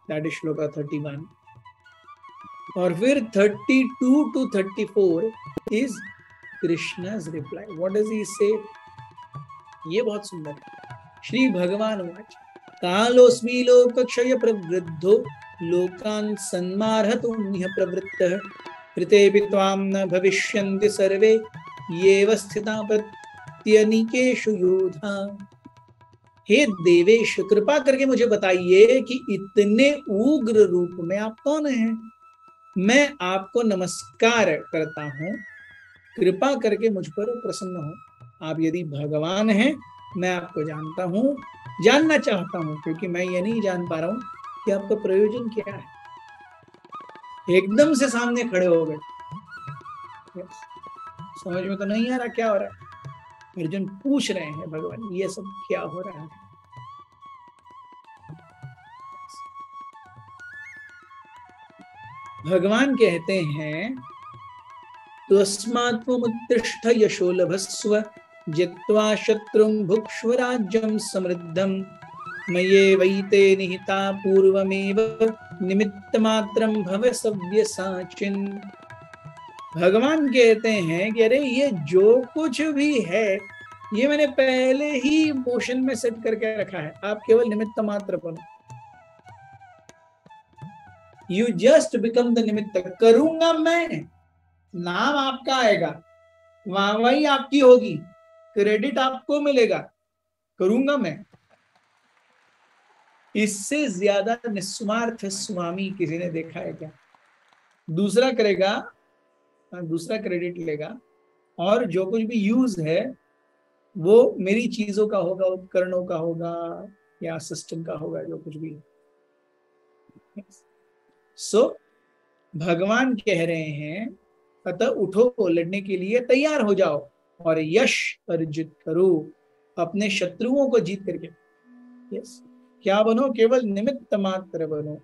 दैट इज श्लोक 31। और फिर 32 to 34 is Krishna's reply. What does he say? ये बहुत सुंदर है। श्री भगवान वाच कालोस्मि लोकक्षय प्रवृद्धो लोकान् सन्मार्हतुं ह्यः प्रवृत्तः कृतेऽपि त्वां न भविष्यन्ति सर्वे येव स्थिता प्रत्यनीकेषु योधा। हे देवेश, कृपा करके मुझे बताइए कि इतने उग्र रूप में आप कौन हैं? मैं आपको नमस्कार करता हूं, कृपा करके मुझ पर प्रसन्न हो। आप यदि भगवान हैं, मैं आपको जानता हूं, जानना चाहता हूं, क्योंकि मैं ये नहीं जान पा रहा हूं कि आपका प्रयोजन क्या है। एकदम से सामने खड़े हो गए, समझ में तो नहीं आ रहा क्या हो रहा है। अर्जुन पूछ रहे हैं भगवान ये सब क्या हो रहा है। भगवान कहते हैं तस्मात्त्वमुत्तिष्ठ यशो लभस्व जित्वा शत्रुं भुक्ष्व राज्यं समृद्धं मय्येवैते निहिता पूर्वमेव निमित्तमात्रं भव सव्यसाचिन्। भगवान कहते हैं कि अरे ये जो कुछ भी है ये मैंने पहले ही मोशन में सेट करके रखा है, आप केवल निमित्त मात्र बनो। यू जस्ट बिकम द निमित्त। करूंगा मैं, नाम आपका आएगा, वाहवाही आपकी होगी, क्रेडिट आपको मिलेगा, करूंगा मैं। इससे ज्यादा निस्वार्थ स्वामी किसी ने देखा है क्या? दूसरा करेगा, दूसरा क्रेडिट लेगा, और जो कुछ भी यूज है वो मेरी चीजों का होगा, उपकरणों का होगा या सिस्टम का होगा, जो कुछ भी। सो भगवान कह रहे हैं, अतः उठो, लड़ने के लिए तैयार हो जाओ और यश अर्जित करो, अपने शत्रुओं को जीत करके। यस, क्या बनो? केवल निमित्त मात्र बनो।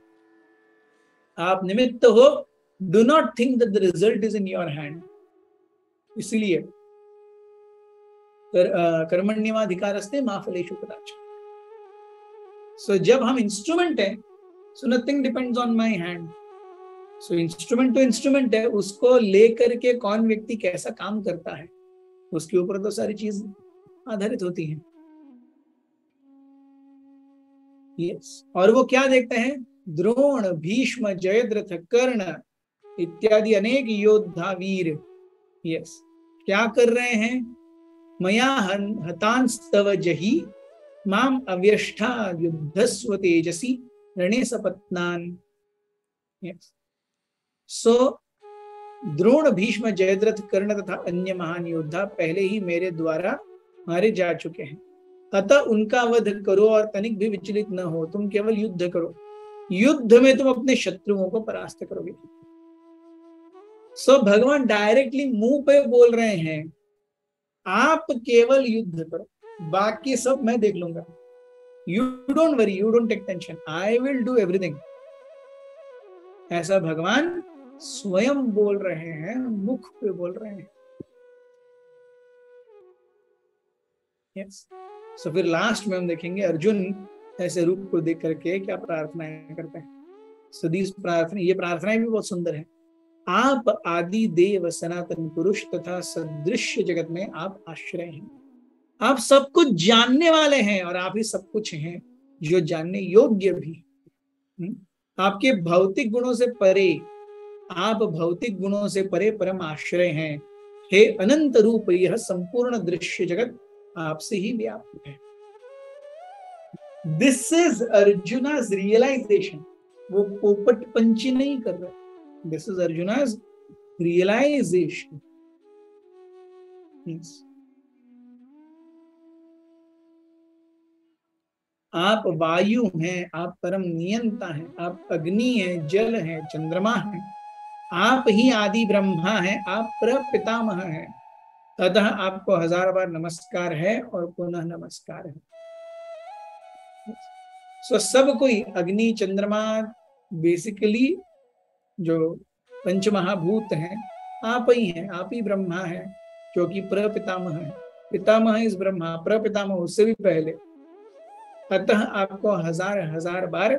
आप निमित्त हो, do not think that the result is in your hand. इसलिए कर्मण्येवाधिकारस्ते मा फलेषु कदाचन। सो जब हम इंस्ट्रूमेंट है, so nothing depends on my hand. So instrument तो इंस्ट्रूमेंट है, उसको लेकर के कौन व्यक्ति कैसा काम करता है उसके ऊपर तो सारी चीज आधारित होती है। यस, और वो क्या देखते हैं? द्रोण, भीष्म, जयद्रथ, कर्ण इत्यादि अनेक योद्धा वीर। यस, क्या कर रहे हैं? मया हतांस्तव जहि माम अव्यष्ठा युद्धस्व तेजसी रणे सपत्नान। यस, सो द्रोण, भीष्म, जयद्रथ, कर्ण तथा अन्य महान योद्धा पहले ही मेरे द्वारा मारे जा चुके हैं, अतः उनका वध करो और तनिक भी विचलित न हो। तुम केवल युद्ध करो, युद्ध में तुम अपने शत्रुओं को परास्त करोगे। सो भगवान डायरेक्टली मुंह पे बोल रहे हैं, आप केवल युद्ध करो, बाकी सब मैं देख लूंगा। You don't worry, you don't take tension, I will do everything. ऐसा भगवान स्वयं बोल रहे हैं, मुख पे बोल रहे हैं। यस, सो फिर लास्ट में हम देखेंगे अर्जुन ऐसे रूप को देख करके क्या प्रार्थनाएं करते हैं। सो दिस प्रार्थना, ये प्रार्थनाएं भी बहुत सुंदर है। आप आदि देव सनातन पुरुष तथा सदृश्य जगत में आप आश्रय हैं। आप सब कुछ जानने वाले हैं और आप ही सब कुछ हैं जो जानने योग्य भी। आपके भौतिक गुणों से परे, आप भौतिक गुणों से परे परम आश्रय हैं। हे अनंत रूप, यह संपूर्ण दृश्य जगत आपसे ही व्याप्त है। This is Arjuna's realisation. वो पोपट पंची नहीं कर रहे, दिस इज अर्जुना's रियलाइजेशन। आप वायु हैं, आप परम नियंता हैं, आप अग्नि हैं, जल हैं, चंद्रमा हैं, आप ही आदि ब्रह्मा हैं, आप प्रपितामह हैं। अतः आपको 1000 बार नमस्कार है और पुनः नमस्कार है। सो सब कोई, अग्नि, चंद्रमा, बेसिकली जो पंचमहाभूत हैं, आप ही हैं, आप ही ब्रह्मा है, जो कि प्रपितामह है। पितामह इस ब्रह्मा, प्रपितामह उससे भी पहले। अतः आपको 1000 बार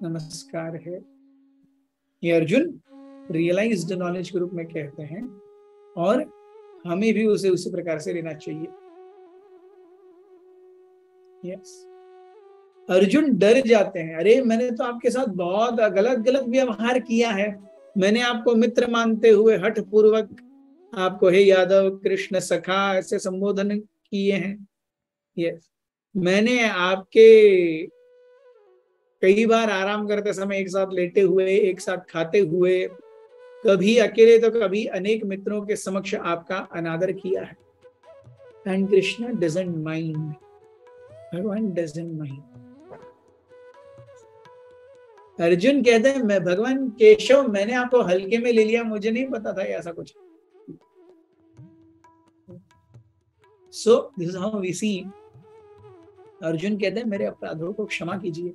नमस्कार है। ये अर्जुन रियलाइज्ड नॉलेज के रूप में कहते हैं, और हमें भी उसे उसी प्रकार से लेना चाहिए। यस, अर्जुन डर जाते हैं, अरे मैंने तो आपके साथ बहुत गलत व्यवहार किया है, मैंने आपको मित्र मानते हुए हठ पूर्वक आपको हे यादव, कृष्ण सखा ऐसे संबोधन किए हैं। यस, मैंने आपके कई बार आराम करते समय एक साथ लेटे हुए, एक साथ खाते हुए, कभी अकेले तो कभी अनेक मित्रों के समक्ष आपका अनादर किया है। एंड कृष्ण डजंट माइंड, भगवान डजंट माइंड। अर्जुन कहते हैं, मैं भगवान केशव, मैंने आपको हल्के में ले लिया, मुझे नहीं पता था ऐसा कुछ। So this is how we see. Arjun कहते हैं, मेरे अपराधों को क्षमा कीजिए,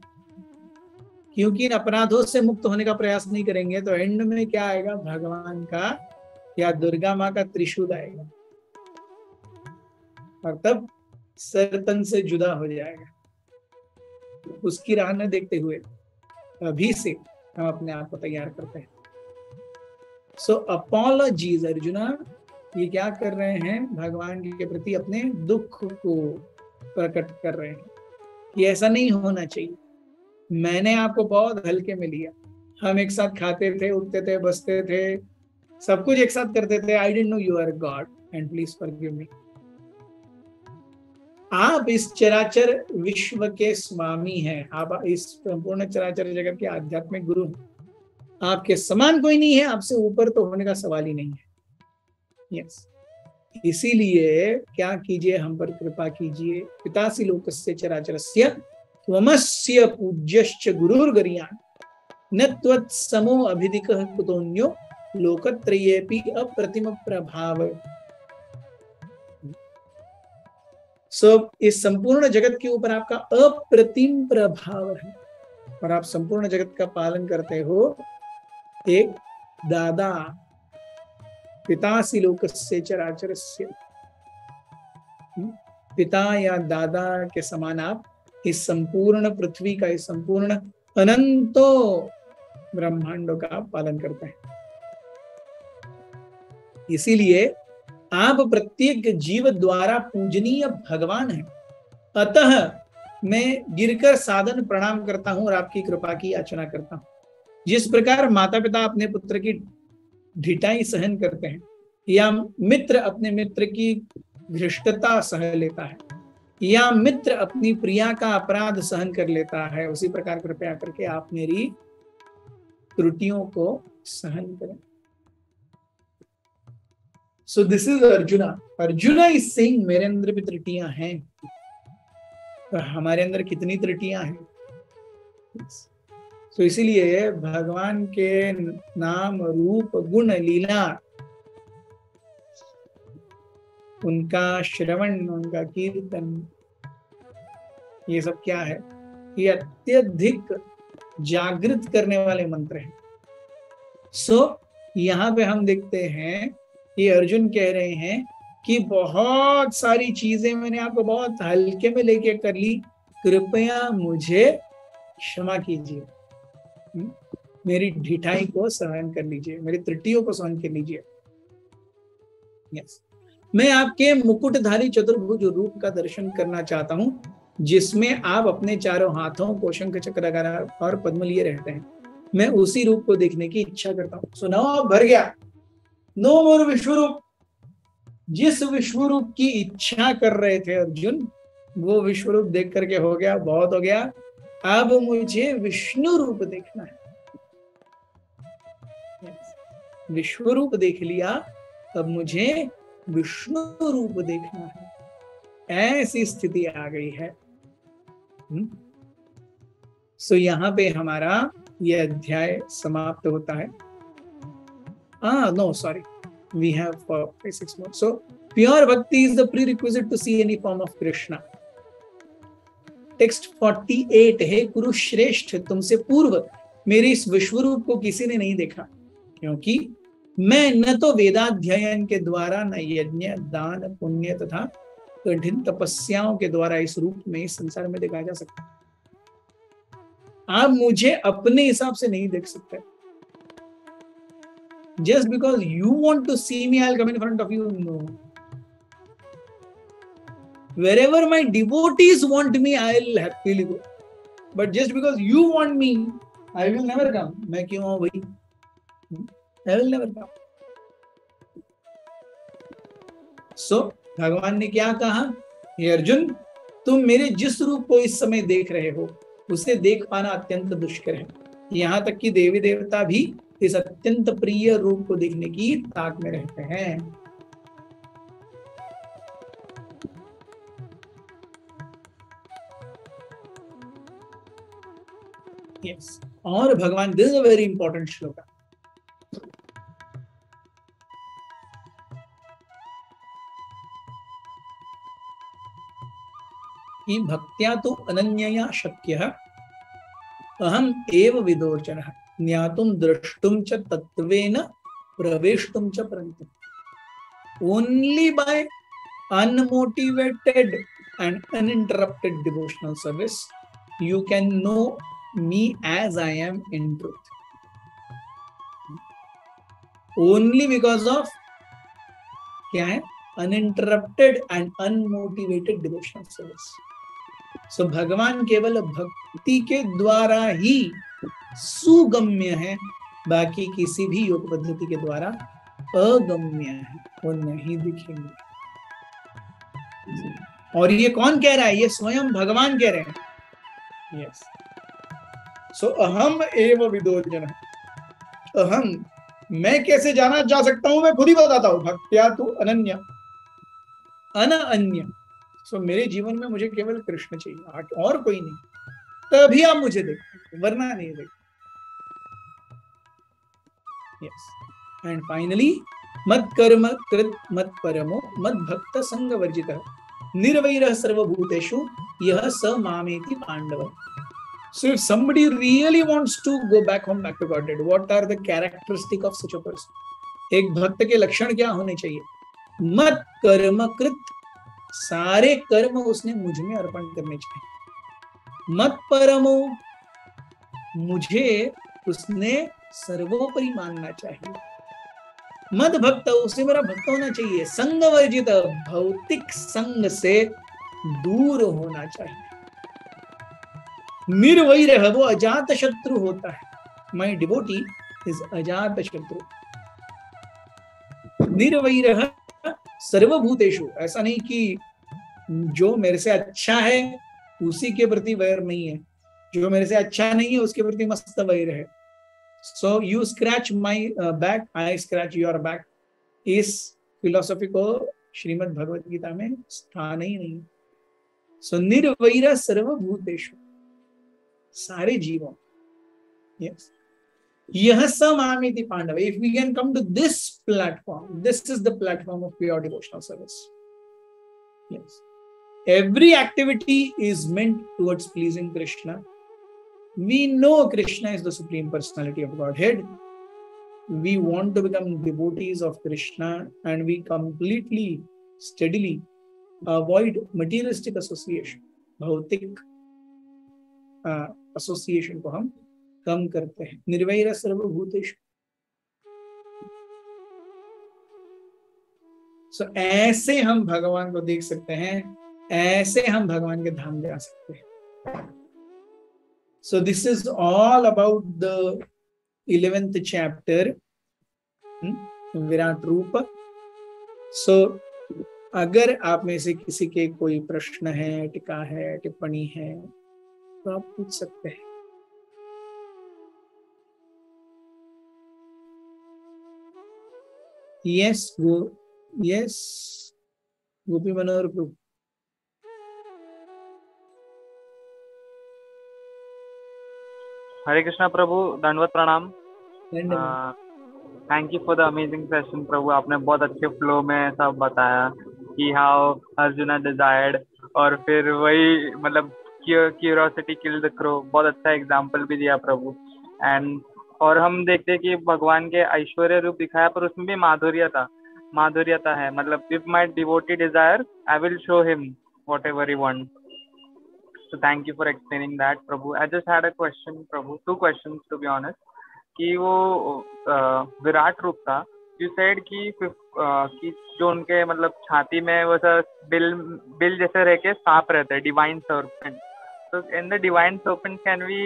क्योंकि इन अपराधों से मुक्त होने का प्रयास नहीं करेंगे तो एंड में क्या आएगा? भगवान का या दुर्गा माँ का त्रिशूल आएगा, और तब सर्तन से जुदा हो जाएगा। उसकी राह न देखते हुए अभी से हम अपने आप को तैयार करते हैं। सो अपॉलॉजीज अर्जुना, ये क्या कर रहे हैं, भगवान के प्रति अपने दुख को प्रकट कर रहे हैं कि ऐसा नहीं होना चाहिए। मैंने आपको बहुत हल्के में लिया, हम एक साथ खाते थे, उठते थे, बसते थे, सब कुछ एक साथ करते थे। I didn't know you are God and please forgive me. आप इस चराचर विश्व के स्वामी हैं, आप इस संपूर्ण चराचर जगत के आध्यात्मिक गुरु हैं। आपके समान कोई नहीं है, आपसे ऊपर तो होने का सवाल ही नहीं है। यस, इसीलिए क्या कीजिए, हम पर कृपा कीजिए। पितासी लोकस्य चराचरस्य त्वमस्य पूज्यश्च गुरुर्गरीयान् न त्वत्समो अभिधिकः कुतोऽन्यो लोकत्रयेऽपि अप्रतिम प्रभाव। इस संपूर्ण जगत के ऊपर आपका अप्रतिम प्रभाव है और आप संपूर्ण जगत का पालन करते हो। एक दादा, पितासी लोकस्य चराचरस्य, पिता या दादा के समान आप इस संपूर्ण पृथ्वी का, इस संपूर्ण अनंतो ब्रह्मांडों का पालन करते हैं। इसीलिए आप प्रत्येक जीव द्वारा पूजनीय भगवान हैं। अतः मैं गिरकर सादन प्रणाम करता हूं और आपकी कृपा की याचना करता हूं। जिस प्रकार माता पिता अपने पुत्र की ढिठाई सहन करते हैं या मित्र अपने मित्र की भ्रष्टता सह लेता है या मित्र अपनी प्रिया का अपराध सहन कर लेता है, उसी प्रकार कृपया करके आप मेरी त्रुटियों को सहन करें। So this is Arjuna. Arjuna is saying मेरे अंदर भी त्रुटियां हैं, तो हमारे अंदर कितनी त्रुटियां हैं। तो इसीलिए भगवान के नाम, रूप, गुण, लीला, उनका श्रवण, उनका कीर्तन, ये सब क्या है, ये अत्यधिक जागृत करने वाले मंत्र हैं। यहाँ पे हम देखते हैं कि अर्जुन कह रहे हैं कि बहुत सारी चीजें मैंने आपको बहुत हल्के में लेके कर ली, कृपया मुझे क्षमा कीजिए, मेरी ढिठाई को सहन कर लीजिए, मेरी त्रुटियों को सहन कर लीजिए। यस, मैं आपके मुकुटधारी चतुर्भुज रूप का दर्शन करना चाहता हूं, जिसमें आप अपने चारों हाथों को शंख चक्र गदा और पद्म लिए रहते हैं। मैं उसी रूप को देखने की इच्छा करता हूं। सुनाओ, भर गया। नो मोर विश्वरूप। जिस विश्वरूप की इच्छा कर रहे थे अर्जुन, वो विश्वरूप देख करके हो गया, बहुत हो गया। अब मुझे विष्णु रूप देखना है। विश्वरूप देख लिया, अब मुझे विष्णु रूप देखना है। ऐसी स्थिति आ गई है। सो यहाँ पे हमारा ये अध्याय समाप्त होता है। No, sorry. We have 6 more. So, pure bhakti is the prerequisite to see any form of Krishna. Text 48 है, कुरुश्रेष्ठ, तुमसे पूर्व मेरे इस विश्वरूप को किसी ने नहीं देखा, क्योंकि मैं न तो वेदाध्ययन के द्वारा, न यज्ञ, दान, पुण्य तथा कठिन तपस्याओं के द्वारा इस रूप में, इस संसार में दिखाया जा सकता। आप मुझे अपने हिसाब से नहीं देख सकते। Just because you want to see me, I'll come in front of you. No. Wherever my devotees want me, I'll happily go. But just because you want me, I will never come. मैं क्यों आऊं भाई? I will never come. So, भगवान ने क्या कहा? हे अर्जुन, तुम मेरे जिस रूप को इस समय देख रहे हो, उसे देख पाना अत्यंत दुष्कर है। यहाँ तक कि देवी देवता भी इस अत्यंत प्रिय रूप को देखने की ताक में रहते हैं। Yes. और भगवान, this is a very important श्लोक, कि भक्त्या तो अनन्यया शक्यः अहम एव विदोचनः ज्ञातुम द्रष्टुम च तत्वेन प्रवेष्टुम च परन्तु। Only by unmotivated and uninterrupted devotional service you can know me as I am in truth. Only because of क्या है? Uninterrupted and unmotivated devotional service. So भगवान केवल भक्ति के द्वारा ही सुगम्य है, बाकी किसी भी योग पद्धति के द्वारा अगम्य है, वो नहीं दिखेंगे। और ये कौन कह रहा है? ये स्वयं भगवान कह रहे हैं। यस। सो अहम एव विदोर्जन, अहम, मैं कैसे जाना जा सकता हूं? मैं खुद ही बताता हूं। भक्त्या तु अनन्या, अनन्य। सो मेरे जीवन में मुझे केवल कृष्ण चाहिए और कोई नहीं, तभी आप मुझे देखते, वरना नहीं देखते। यस। एंड फाइनली, मत कर्म कृत मत परमो मत भक्त संग वर्जितः निर्वैरः सर्वभूतेषु यह स मामेति Pandav. So if somebody really wants to go back home, back to Godhead, what are the characteristics of such a person? एक भक्त के लक्षण क्या होने चाहिए? मत कर्म कृत, सारे कर्म उसने मुझ में अर्पण करने चाहिए। मत परमो, मुझे उसने सर्वोपरि मानना चाहिए। मद भक्त, उसे मेरा भक्त होना चाहिए। संग वर्जित, भौतिक संग से दूर होना चाहिए। निर्वैरः, वो अजात शत्रु होता है। माय डिवोटी इज अजात शत्रु। निर्वैरः सर्वभूतेषु, ऐसा नहीं कि जो मेरे से अच्छा है उसी के प्रति वैर नहीं है, जो मेरे से अच्छा नहीं है उसके प्रति मस्त वैर है। So you scratch my back, I scratch your back, इस फिलोसॉफी को श्रीमद् भगवद गीता में स्थान ही नहीं। सो निर्वैरः सर्वभूतेषु, सारे जीवों। यस। यह स मामेति Pandava. If we can come to this platform, this is the platform of pure devotional service. Yes. Every activity is meant towards pleasing Krishna. We know Krishna is the Supreme Personality of Godhead. We want to become devotees of Krishna, and we completely, steadily avoid materialistic association. भौतिक एसोसिएशन को हम कम करते हैं। निर्वैर सर्वभूतेषु। सो ऐसे हम भगवान को देख सकते हैं, ऐसे हम भगवान के धाम जा सकते हैं। सो this is all about the 11th chapter, Virat रूप। सो अगर आप में से किसी के कोई प्रश्न है, टीका है, टिप्पणी है, तो आप पूछ सकते हैं। यस गोपी मनोहर प्रभु। हरे कृष्णा प्रभु, दंडवत प्रणाम। Thank you for the amazing session प्रभु। आपने बहुत अच्छे फ्लो में सब बताया कि हाउ अर्जुना डिजायर्ड, और फिर वही मतलब क्यूरियोसिटी किल द क्रो। बहुत अच्छा एग्जाम्पल भी दिया प्रभु। एंड और हम देखते हैं कि भगवान के ऐश्वर्य रूप दिखाया, पर उसमें भी माधुर्यता है। मतलब if my devotee desire, I will show him whatever he want. So thank you for explaining that, Prabhu. I just had a question, Prabhu. 2 questions to be honest. कि वो विराट रूप था, you said कि जो उनके मतलब छाती में वो सर बिल जैसे रह के सांप रहते हैं, divine serpent. So in the divine serpent, can we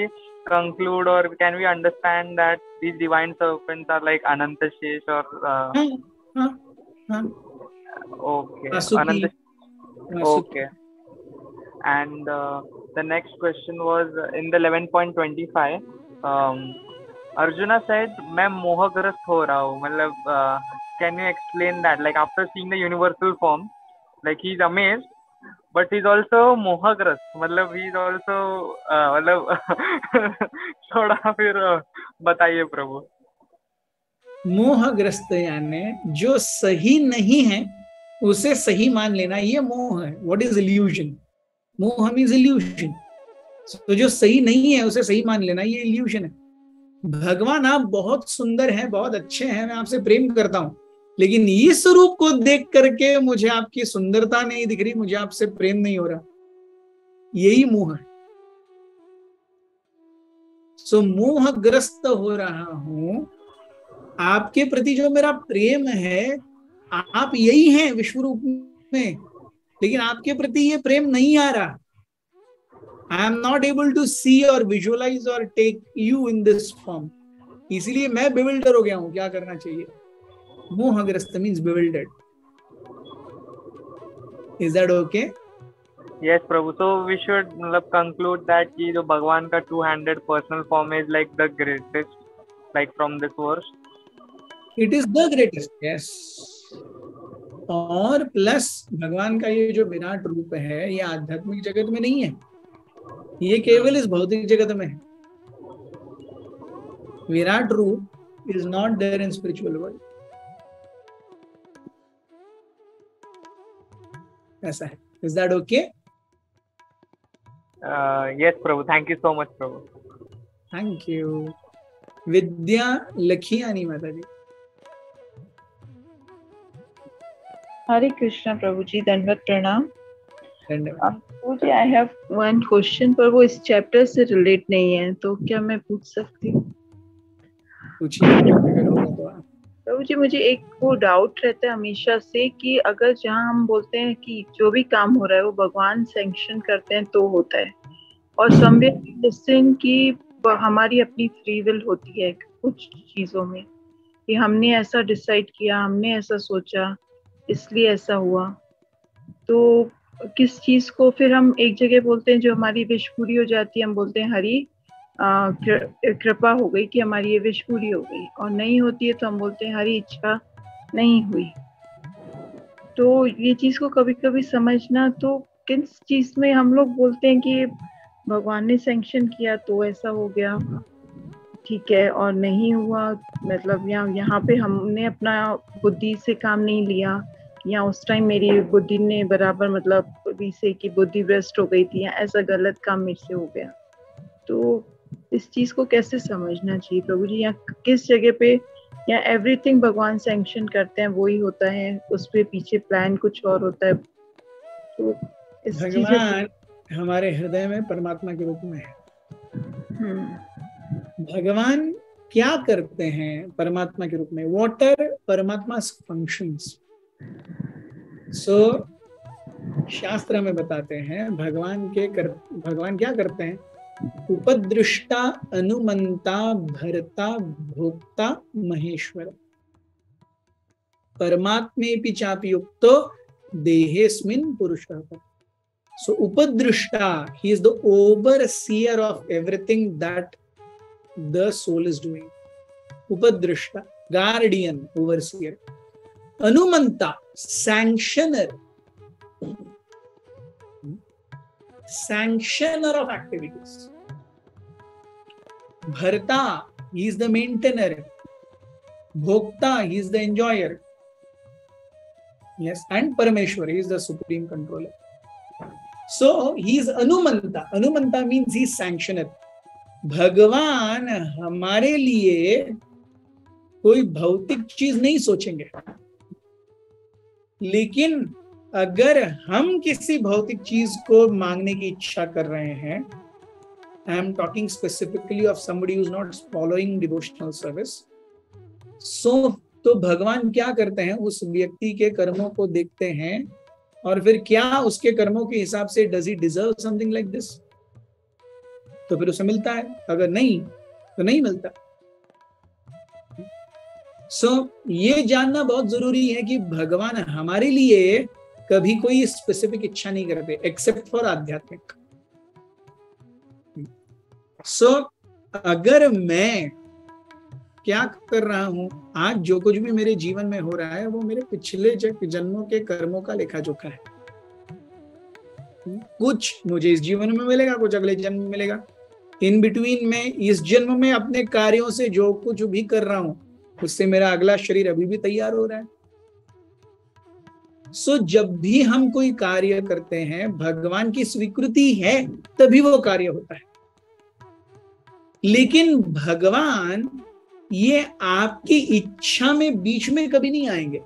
conclude or can we understand that these divine serpents are like Ananta Shesh or okay, Ananta. Okay. And the next question was in the 11.25, Arjuna said मैं मोहग्रस्त हो रहा हूँ। मतलब can you explain that? Like after seeing the universal form, like he's amazed, but he's also मोहग्रस्त। मतलब he's also मतलब थोड़ा फिर बताइए प्रभु। मोहग्रस्त यानी जो सही नहीं है उसे सही मान लेना, ये मोह है। What is illusion? मोह मीन्स इल्यूशन। तो जो सही नहीं है उसे सही मान लेना, ये इल्यूशन है। भगवान आप बहुत सुंदर हैं, बहुत अच्छे हैं, मैं आपसे प्रेम करता हूं, लेकिन इस रूप को देख करके मुझे आपकी सुंदरता नहीं दिख रही, मुझे आपसे प्रेम नहीं हो रहा, यही मोह है। सो मोहग्रस्त हो रहा हूं। आपके प्रति जो मेरा प्रेम है आप यही हैं विश्व रूप में, लेकिन आपके प्रति ये प्रेम नहीं आ रहा। I am not able to see और विजुअलाइज और take you in this form, इसीलिए मैं बेविल्डर हो गया हूं। क्या करना चाहिए? मोहग्रस्त means bewildered. Is that okay? Yes प्रभु, सो वी शुड मतलब कंक्लूड दैट कि जो भगवान का 200 personal form is like the greatest, like from this verse it is the greatest, yes. और प्लस भगवान का ये जो विराट रूप है, ये आध्यात्मिक जगत में नहीं है, ये केवल इस भौतिक जगत में है। विराट रूप is not there in spiritual world. ऐसा है। Is that okay? यस प्रभु, थैंक यू सो मच प्रभु। Thank you. विद्या लखियानी माता जी। हरे कृष्णा प्रभु जी, दंडवत प्रणाम। धन्यवाद। प्रभु जी, आई हैव वन क्वेश्चन, पर वो इस चैप्टर से रिलेट नहीं है, तो क्या मैं पूछ सकती हूँ? पूछिए, अगर होगा तो आप। प्रभु जी, मुझे एक वो डाउट रहता है हमेशा से कि अगर जहाँ हम बोलते हैं कि जो भी काम हो रहा है वो भगवान सैंक्शन करते हैं तो होता है, और समवेयर की हमारी अपनी फ्री विल होती है कुछ चीजों में, कि हमने ऐसा डिसाइड किया, हमने ऐसा सोचा, इसलिए ऐसा हुआ। तो किस चीज को फिर हम एक जगह बोलते हैं जो हमारी विश पूरी हो जाती है, हम बोलते हैं हरी कृपा हो गई कि हमारी ये विश पूरी हो गई, और नहीं होती है तो हम बोलते हैं हरी इच्छा नहीं हुई। तो ये चीज को कभी कभी समझना, तो किस चीज में हम लोग बोलते हैं कि भगवान ने सैंक्शन किया तो ऐसा हो गया, ठीक है, और नहीं हुआ मतलब यहाँ पे हमने अपना बुद्धि से काम नहीं लिया, या उस टाइम मेरी बुद्धि ने बराबर मतलब से की बुद्धि भ्रष्ट हो गई थी, या ऐसा गलत काम मेरे से हो गया। तो इस चीज को कैसे समझना चाहिए प्रभु जी, या किस जगह पे, या एवरीथिंग भगवान सैंक्शन करते हैं वही होता है, उस पे पीछे प्लान कुछ और होता है? तो इस भगवान हमारे हृदय में परमात्मा के रूप में है। भगवान क्या करते हैं परमात्मा के रूप में? व्हाट आर परमात्मा फंक्शंस? सो शास्त्र में बताते हैं भगवान क्या करते हैं? उपदृष्टा, अनुमंता, भर्ता, भोक्ता, महेश्वर। परमात्मेपि चापि युक्तो देहेस्मिन् पुरुषः। So Upadrishta, he is the overseer of everything that the soul is doing. Upadrishta, guardian, overseer. Anumanta, sanctioner. Sanctioner of activities. Bharta, he is the maintainer. Bhokta, he is the enjoyer. Yes, and Parameshwar, he is the supreme controller. So he is Anumanta. Anumanta means he is sanctioner. भगवान हमारे लिए कोई भौतिक चीज नहीं सोचेंगे, लेकिन अगर हम किसी भौतिक चीज को मांगने की इच्छा कर रहे हैं, I am talking specifically of somebody who is not following devotional service, so तो भगवान क्या करते हैं? उस व्यक्ति के कर्मों को देखते हैं, और फिर क्या उसके कर्मों के हिसाब से does he deserve something like this, तो फिर उसे मिलता है, अगर नहीं तो नहीं मिलता। सो ये जानना बहुत जरूरी है कि भगवान हमारे लिए कभी कोई स्पेसिफिक इच्छा नहीं करते एक्सेप्ट फॉर आध्यात्मिक। सो अगर मैं क्या कर रहा हूं, आज जो कुछ भी मेरे जीवन में हो रहा है वो मेरे पिछले जन्मों के कर्मों का लेखा जोखा है। कुछ मुझे इस जीवन में मिलेगा, कुछ अगले जन्म में मिलेगा। इन बिटवीन में इस जन्म में अपने कार्यों से जो कुछ भी कर रहा हूं, उससे मेरा अगला शरीर अभी भी तैयार हो रहा है। सो जब भी हम कोई कार्य करते हैं, भगवान की स्वीकृति है तभी वो कार्य होता है। लेकिन भगवान ये आपकी इच्छा में बीच में कभी नहीं आएंगे।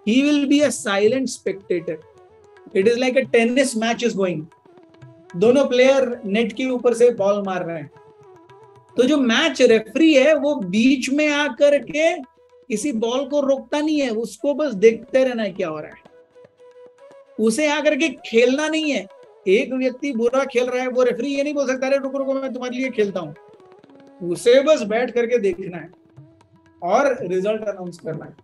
He will be a silent spectator. It is like a tennis match is going. दोनों प्लेयर नेट के ऊपर से बॉल मार रहे हैं, तो जो मैच रेफरी है वो बीच में आकर के किसी बॉल को रोकता नहीं है, उसको बस देखते रहना है क्या हो रहा है, उसे आकर के खेलना नहीं है। एक व्यक्ति बुरा खेल रहा है, वो रेफरी ये नहीं बोल सकता अरे रुको रुको मैं तुम्हारे लिए खेलता हूँ, उसे बस बैठ करके देखना है और रिजल्ट अनाउंस करना है।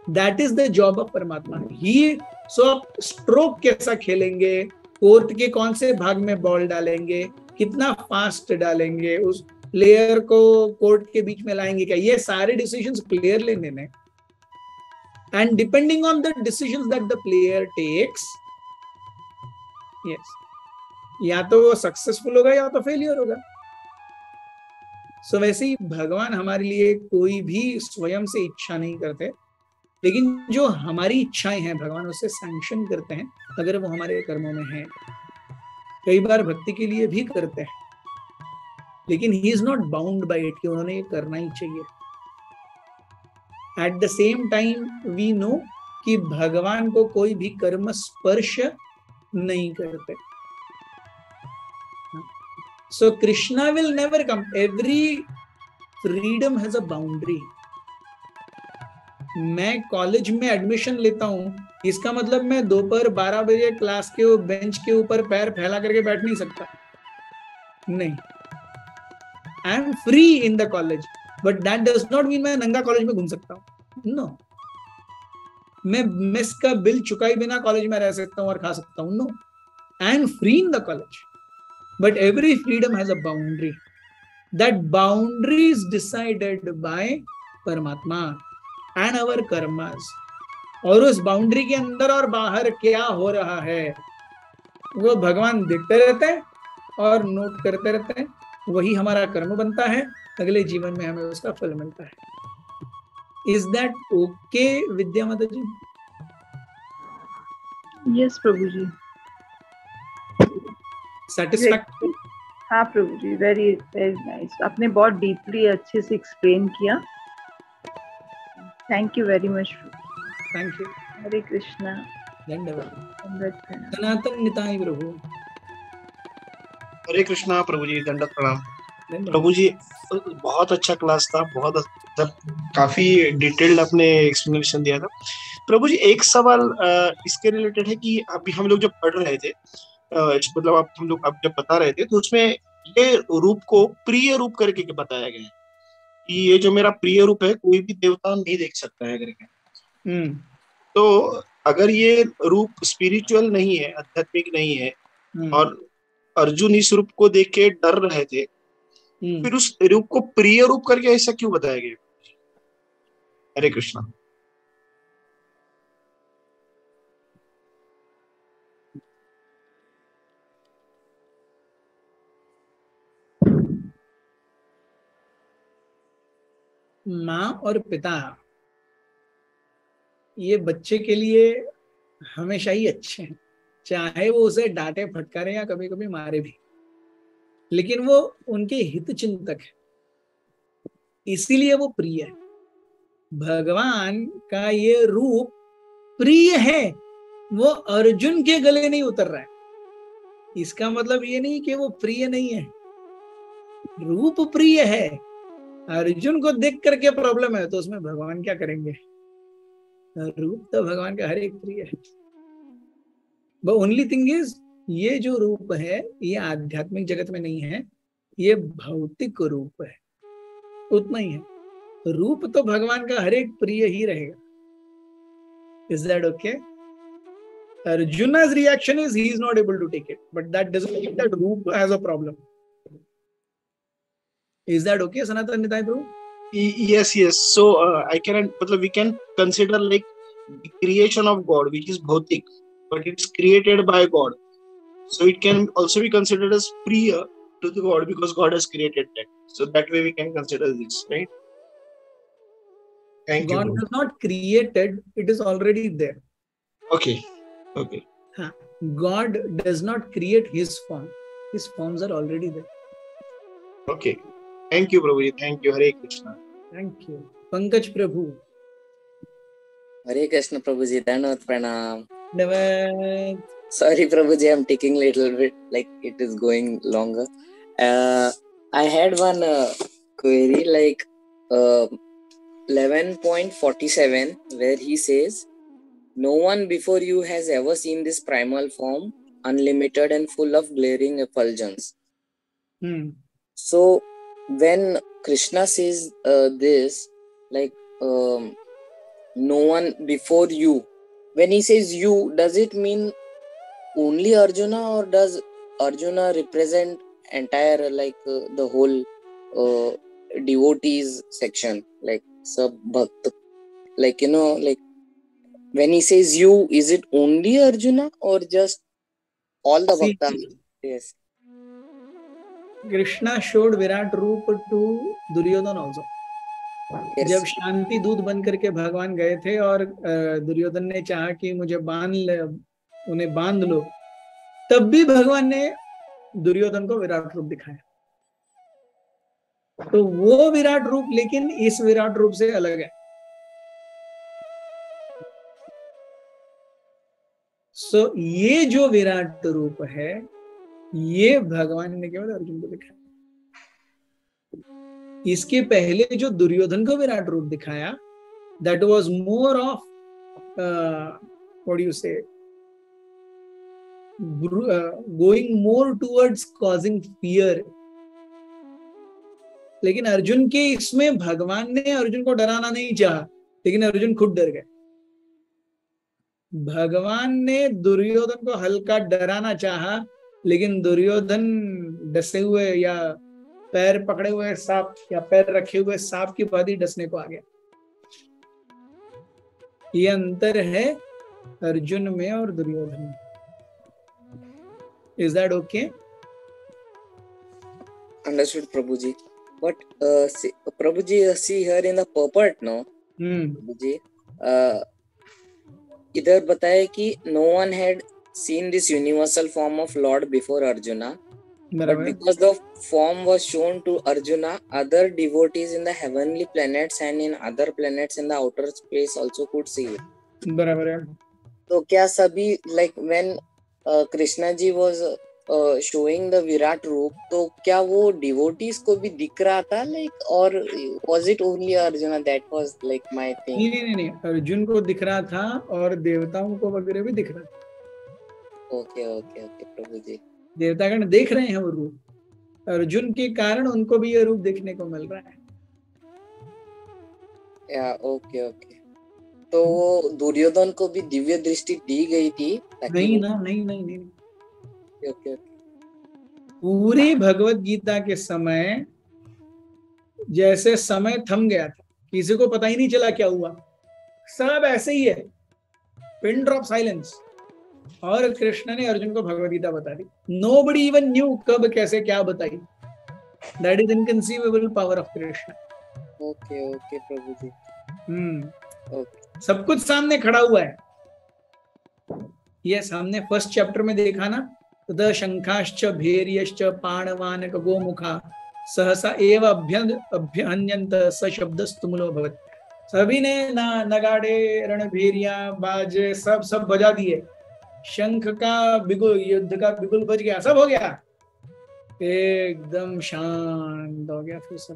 That is the job of परमात्मा। ही सो स्ट्रोक कैसा खेलेंगे, कोर्ट के कौन से भाग में बॉल डालेंगे, कितना फास्ट डालेंगे, उस प्लेयर को कोर्ट के बीच में लाएंगे क्या, ये सारे डिसीजंस प्लेयर लेने ने। And depending on the decisions that the player takes, yes, या तो वो सक्सेसफुल होगा या तो फेलियर होगा। सो वैसे ही भगवान हमारे लिए कोई भी स्वयं से इच्छा नहीं करते, लेकिन जो हमारी इच्छाएं हैं भगवान उससे सैंक्शन करते हैं अगर वो हमारे कर्मों में हैं। कई बार भक्ति के लिए भी करते हैं, लेकिन he is not bound by it कि उन्होंने ये करना ही चाहिए। At the same time we know कि भगवान को कोई भी कर्म स्पर्श नहीं करते। So Krishna will never come. Every freedom has a boundary. मैं कॉलेज में एडमिशन लेता हूँ, इसका मतलब मैं दोपहर 12 बजे क्लास के बेंच के ऊपर पैर फैला करके बैठ नहीं सकता, नहीं। आई am free in the college, but that does not mean मैं नंगा कॉलेज में घूम सकता हूँ, नो। मैं मेस का बिल चुकाए बिना कॉलेज में रह सकता हूँ और खा सकता हूँ, no. I am free in the college, but every freedom has a boundary. That boundary is decided by Paramatma and our karmas. और उस बाउंड्री के अंदर और बाहर क्या हो रहा है वो भगवान देखते रहते हैं और नोट करते रहते हैं। वही हमारा कर्म बनता है, अगले जीवन में हमें उसका फल मिलता है। Is that okay, विद्या माता जी? यस प्रभु जी। Satisfactory? हाँ प्रभु जी, वेरी वेरी नाइस। आपने बहुत डीपली अच्छे से एक्सप्लेन किया। Thank you very much. Thank you. हरे कृष्णा। धन्यवाद। सनातन निताई प्रभु। हरे कृष्णा प्रभु जी, दंडवत प्रणाम। प्रभु जी बहुत अच्छा क्लास था, बहुत अच्छा, काफी डिटेल्ड आपने एक्सप्लेनेशन दिया था। प्रभु जी एक सवाल इसके रिलेटेड है कि अभी हम लोग जब पढ़ रहे थे, मतलब हम लोग अब जब बता रहे थे तो उसमें ये रूप को प्रिय रूप करके बताया गया है कि ये जो मेरा प्रिय रूप है कोई भी देवता नहीं देख सकता है करके। तो अगर ये रूप स्पिरिचुअल नहीं है, आध्यात्मिक नहीं है, और अर्जुन इस रूप को देख के डर रहे थे, फिर उस रूप को प्रिय रूप करके ऐसा क्यों बताया गया? हरे कृष्णा। माँ और पिता ये बच्चे के लिए हमेशा ही अच्छे हैं, चाहे वो उसे डांटे फटकारे या कभी कभी मारे भी, लेकिन वो उनके हित चिंतक है, इसीलिए वो प्रिय है। भगवान का ये रूप प्रिय है, वो अर्जुन के गले नहीं उतर रहा है। इसका मतलब ये नहीं कि वो प्रिय नहीं है, रूप प्रिय है। अर्जुन को देख करके प्रॉब्लम है तो उसमें भगवान क्या करेंगे? रूप तो भगवान का हर एक प्रिय है। बट ओनली थिंग इज ये जो रूप है ये आध्यात्मिक जगत में नहीं है, ये भौतिक रूप है, उतना ही है। रूप तो भगवान का हर एक प्रिय ही रहेगा। Is that okay? Arjuna's reaction is he is not able to take it, but that doesn't mean that Roop has a problem. Is that okay, Sanatan Nitai Prabhu? Yes. So I can, we can consider like the creation of God, which is bhautik, but it's created by God. So it can also be considered as priya to the God because God has created that. So that way we can consider this, right? Thank you. God is not created; it is already there. Okay. God does not create his form; his forms are already there. Okay. Thank you, Prabhuji. Thank you. Hare Krishna. Thank you. Pankaj Prabhu. Hare Krishna, Prabhuji. Dhanavad pranam. Dhanavad. Sorry, Prabhuji, I'm taking a little bit, like it is going longer. I had one query, 11.47, where he says, "No one before you has ever seen this primal form, unlimited and full of glaring effulgence." So when Krishna says this, like no one before you, when he says you, does it mean only Arjuna, or does Arjuna represent entire the whole devotees section, like sab bhakt, like when he says you, is it only Arjuna or just all the bhaktas? Yes. Krishna showed Virat Roop to Duryodhana also. Yes. जब शांति दूत बन करके भगवान गए थे और दुर्योधन ने चाहा कि मुझे उन्हें बांध लो, तब भी भगवान ने दुर्योधन को विराट रूप दिखाया. तो वो विराट रूप लेकिन इस विराट रूप से अलग है. सो ये जो विराट रूप है, ये भगवान ने केवल अर्जुन को दिखाया. इसके पहले जो दुर्योधन को विराट रूप दिखाया, that was more of what do you say, going more towards causing fear. लेकिन अर्जुन के इसमें भगवान ने अर्जुन को डराना नहीं चाहा, लेकिन अर्जुन खुद डर गए. भगवान ने दुर्योधन को हल्का डराना चाहा, लेकिन दुर्योधन डसे हुए या पैर पकड़े हुए सांप या पैर रखे हुए सांप की भांति डसने को आ गया. ये अंतर है अर्जुन में और दुर्योधन में. Is that okay? Understood, Prabhuji. But Prabhuji, see here in the purport, no? Prabhuji, इधर बताया कि no one had seen this universal form of Lord before Arjuna. But because the form was shown to Arjuna, other devotees in the heavenly planets and in other planets in the outer space also could see it. बराबर है. तो क्या सभी like when Krishna ji was showing the Virat Roop, तो क्या वो devotees को भी दिख रहा था like, or was it only Arjuna? That was like my thing. नहीं, अर्जुन को दिख रहा था और देवताओं को वगैरह भी दिख रहा था. ओके प्रभु जी. देवतागण देख रहे हैं वो रूप, अर्जुन के कारण उनको भी ये रूप देखने को मिल रहा है. या ओके. तो वो दुर्योधन को भी दिव्य दृष्टि दी गई थी? नहीं. ओके. पूरी भगवत गीता के समय जैसे समय थम गया था, किसी को पता ही नहीं चला क्या हुआ, सब ऐसे ही है, पिन ड्रॉप साइलेंस. और कृष्ण ने अर्जुन को भगवत गीता बता दी. नोबडी इवन न्यू कब कैसे क्या बताई. That is inconceivable power of Krishna. Okay प्रभु जी. ओके. सब कुछ सामने खड़ा हुआ है. ये सामने फर्स्ट चैप्टर में देखा ना, तद शंखाश्च भैर्यश्च पाणवानक गोमुखा सहसा एव अभ्यहन्यन्त सशब्दस्तुमुलो भवत्. सभी ने नगाड़े रणभेरिया बाजे सब बजा दिए. शंख का बिगुल, युद्ध का बिगुल बज गया, सब हो गया, एकदम शांत हो गया. फिर सब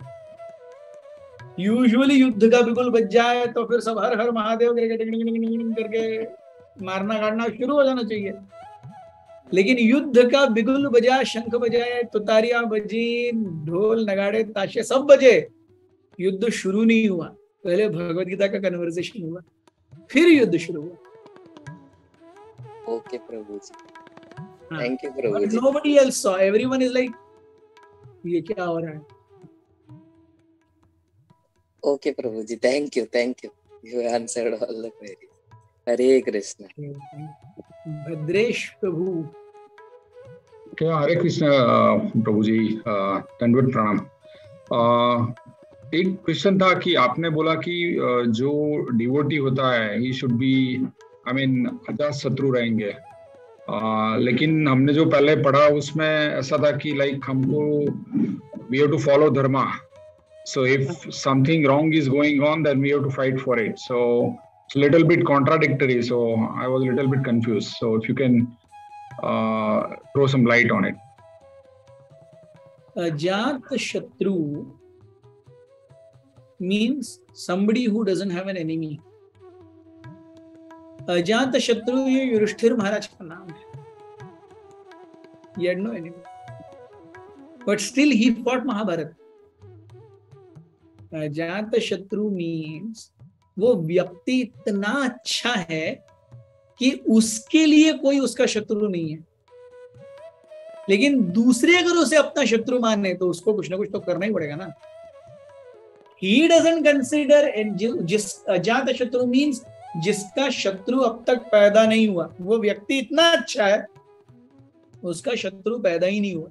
यूजुअली युद्ध का बिगुल बज जाए तो फिर सब हर हर महादेव करके मारना काटना शुरू हो जाना चाहिए. लेकिन युद्ध का बिगुल बजा, शंख बजाए, तुतारियां बजी, ढोल नगाड़े ताशे सब बजे, युद्ध शुरू नहीं हुआ. पहले भगवत गीता का कन्वर्सेशन हुआ, फिर युद्ध शुरू हुआ. Okay, Prabhuji. Thank you, Prabhuji. But nobody else saw. Everyone is like, ये क्या हो रहा है? Okay, Prabhuji. Thank you. You answered all the queries. Hare Krishna. Bhadresh प्रभु. क्या हरे कृष्ण प्रभुजी, दंडवत प्रणाम. एक क्वेश्चन था कि आपने बोला कि जो डिवोटी होता है ही शुड बी, आई मीन अजात शत्रु रहेंगे. लेकिन हमने जो पहले पढ़ा उसमें ऐसा था कि लाइक हमको we have to follow dharma. So if something wrong is going on then we have to fight for it. So it's little bit contradictory. So I was little bit confused. So if you can throw some light on it. अजात शत्रु means somebody who doesn't have an enemy. अजात शत्रु ये युधिष्ठिर महाराज का नाम है. He had no enemy, but still he fought Mahabharata. अजात शत्रु means वो व्यक्ति इतना अच्छा है कि उसके लिए कोई उसका शत्रु नहीं है, लेकिन दूसरे अगर उसे अपना शत्रु माने तो उसको कुछ ना कुछ तो करना ही पड़ेगा ना. He doesn't consider, जिस अजात शत्रु means जिसका शत्रु अब तक पैदा नहीं हुआ. वो व्यक्ति इतना अच्छा है, उसका शत्रु पैदा ही नहीं हुआ.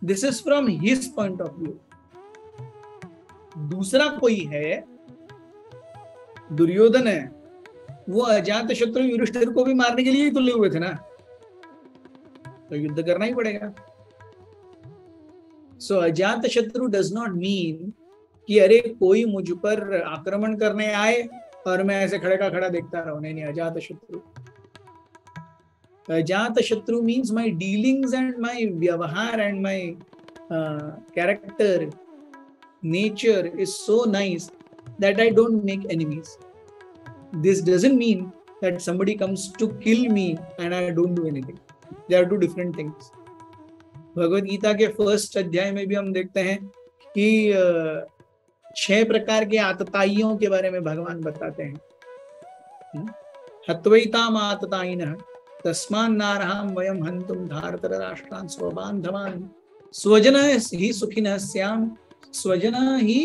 This is from his point of view. दूसरा कोई है, दुर्योधन है, वो अजात शत्रु युधिष्ठिर को भी मारने के लिए ही तुले हुए थे ना, तो युद्ध करना ही पड़ेगा. सो अजात शत्रु डज नॉट मीन कि अरे कोई मुझ पर आक्रमण करने आए और मैं ऐसे खड़े का खड़ा देखता रहूं. नहीं, अजात शत्रु. अजात शत्रु means my dealings and my व्यवहार and my character nature is so nice that I don't make enemies. This doesn't mean that somebody comes to kill me and I don't do anything. They are two different things. Bhagavad Gita के फर्स्ट अध्याय में भी हम देखते हैं कि 6 प्रकार के आतताइयों के बारे में भगवान बताते हैं. हत्वैताम आततायिनः तस्मान् नार्हाम वयम हन्तुम धार्तर राष्ट्रान् स्वबान्धवान् स्वजनः हि सुखिनः स्याम स्वजना ही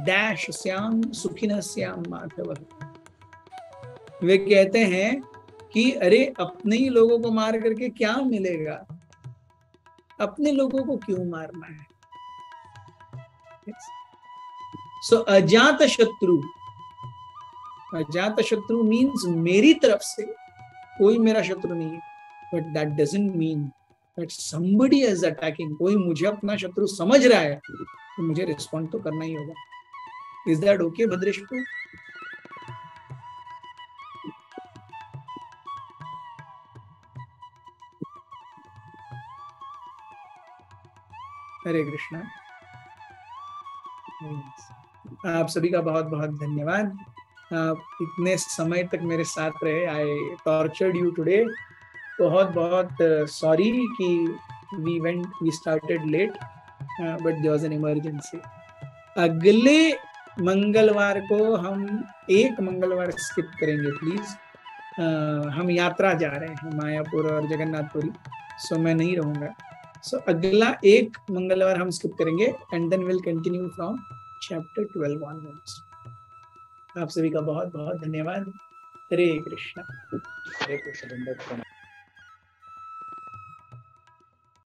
डैश श्याम सुखिनः श्याम माधव. वे कहते हैं कि अरे अपने ही लोगों को मार करके क्या मिलेगा, अपने लोगों को क्यों मारना है. सो अजात शत्रु मीन्स मेरी तरफ से कोई मेरा शत्रु नहीं है, but that doesn't mean that somebody is attacking. कोई मुझे अपना शत्रु समझ रहा है तो मुझे रिस्पॉन्ड तो करना ही होगा. Is that okay, Bhadreshwar? हरे कृष्णा. आप सभी का बहुत बहुत धन्यवाद. आप इतने समय तक मेरे साथ रहे. I tortured you today. बहुत बहुत सॉरी कि we started late, but there was an emergency. अगले मंगलवार को हम एक मंगलवार स्किप करेंगे प्लीज. हम यात्रा जा रहे हैं मायापुर और जगन्नाथपुरी, सो मैं नहीं रहूंगा. सो अगला एक मंगलवार हम स्किप करेंगे and then will continue from chapter 12 onwards. आप सभी का बहुत बहुत धन्यवाद. हरे कृष्णा. हरे कृष्ण.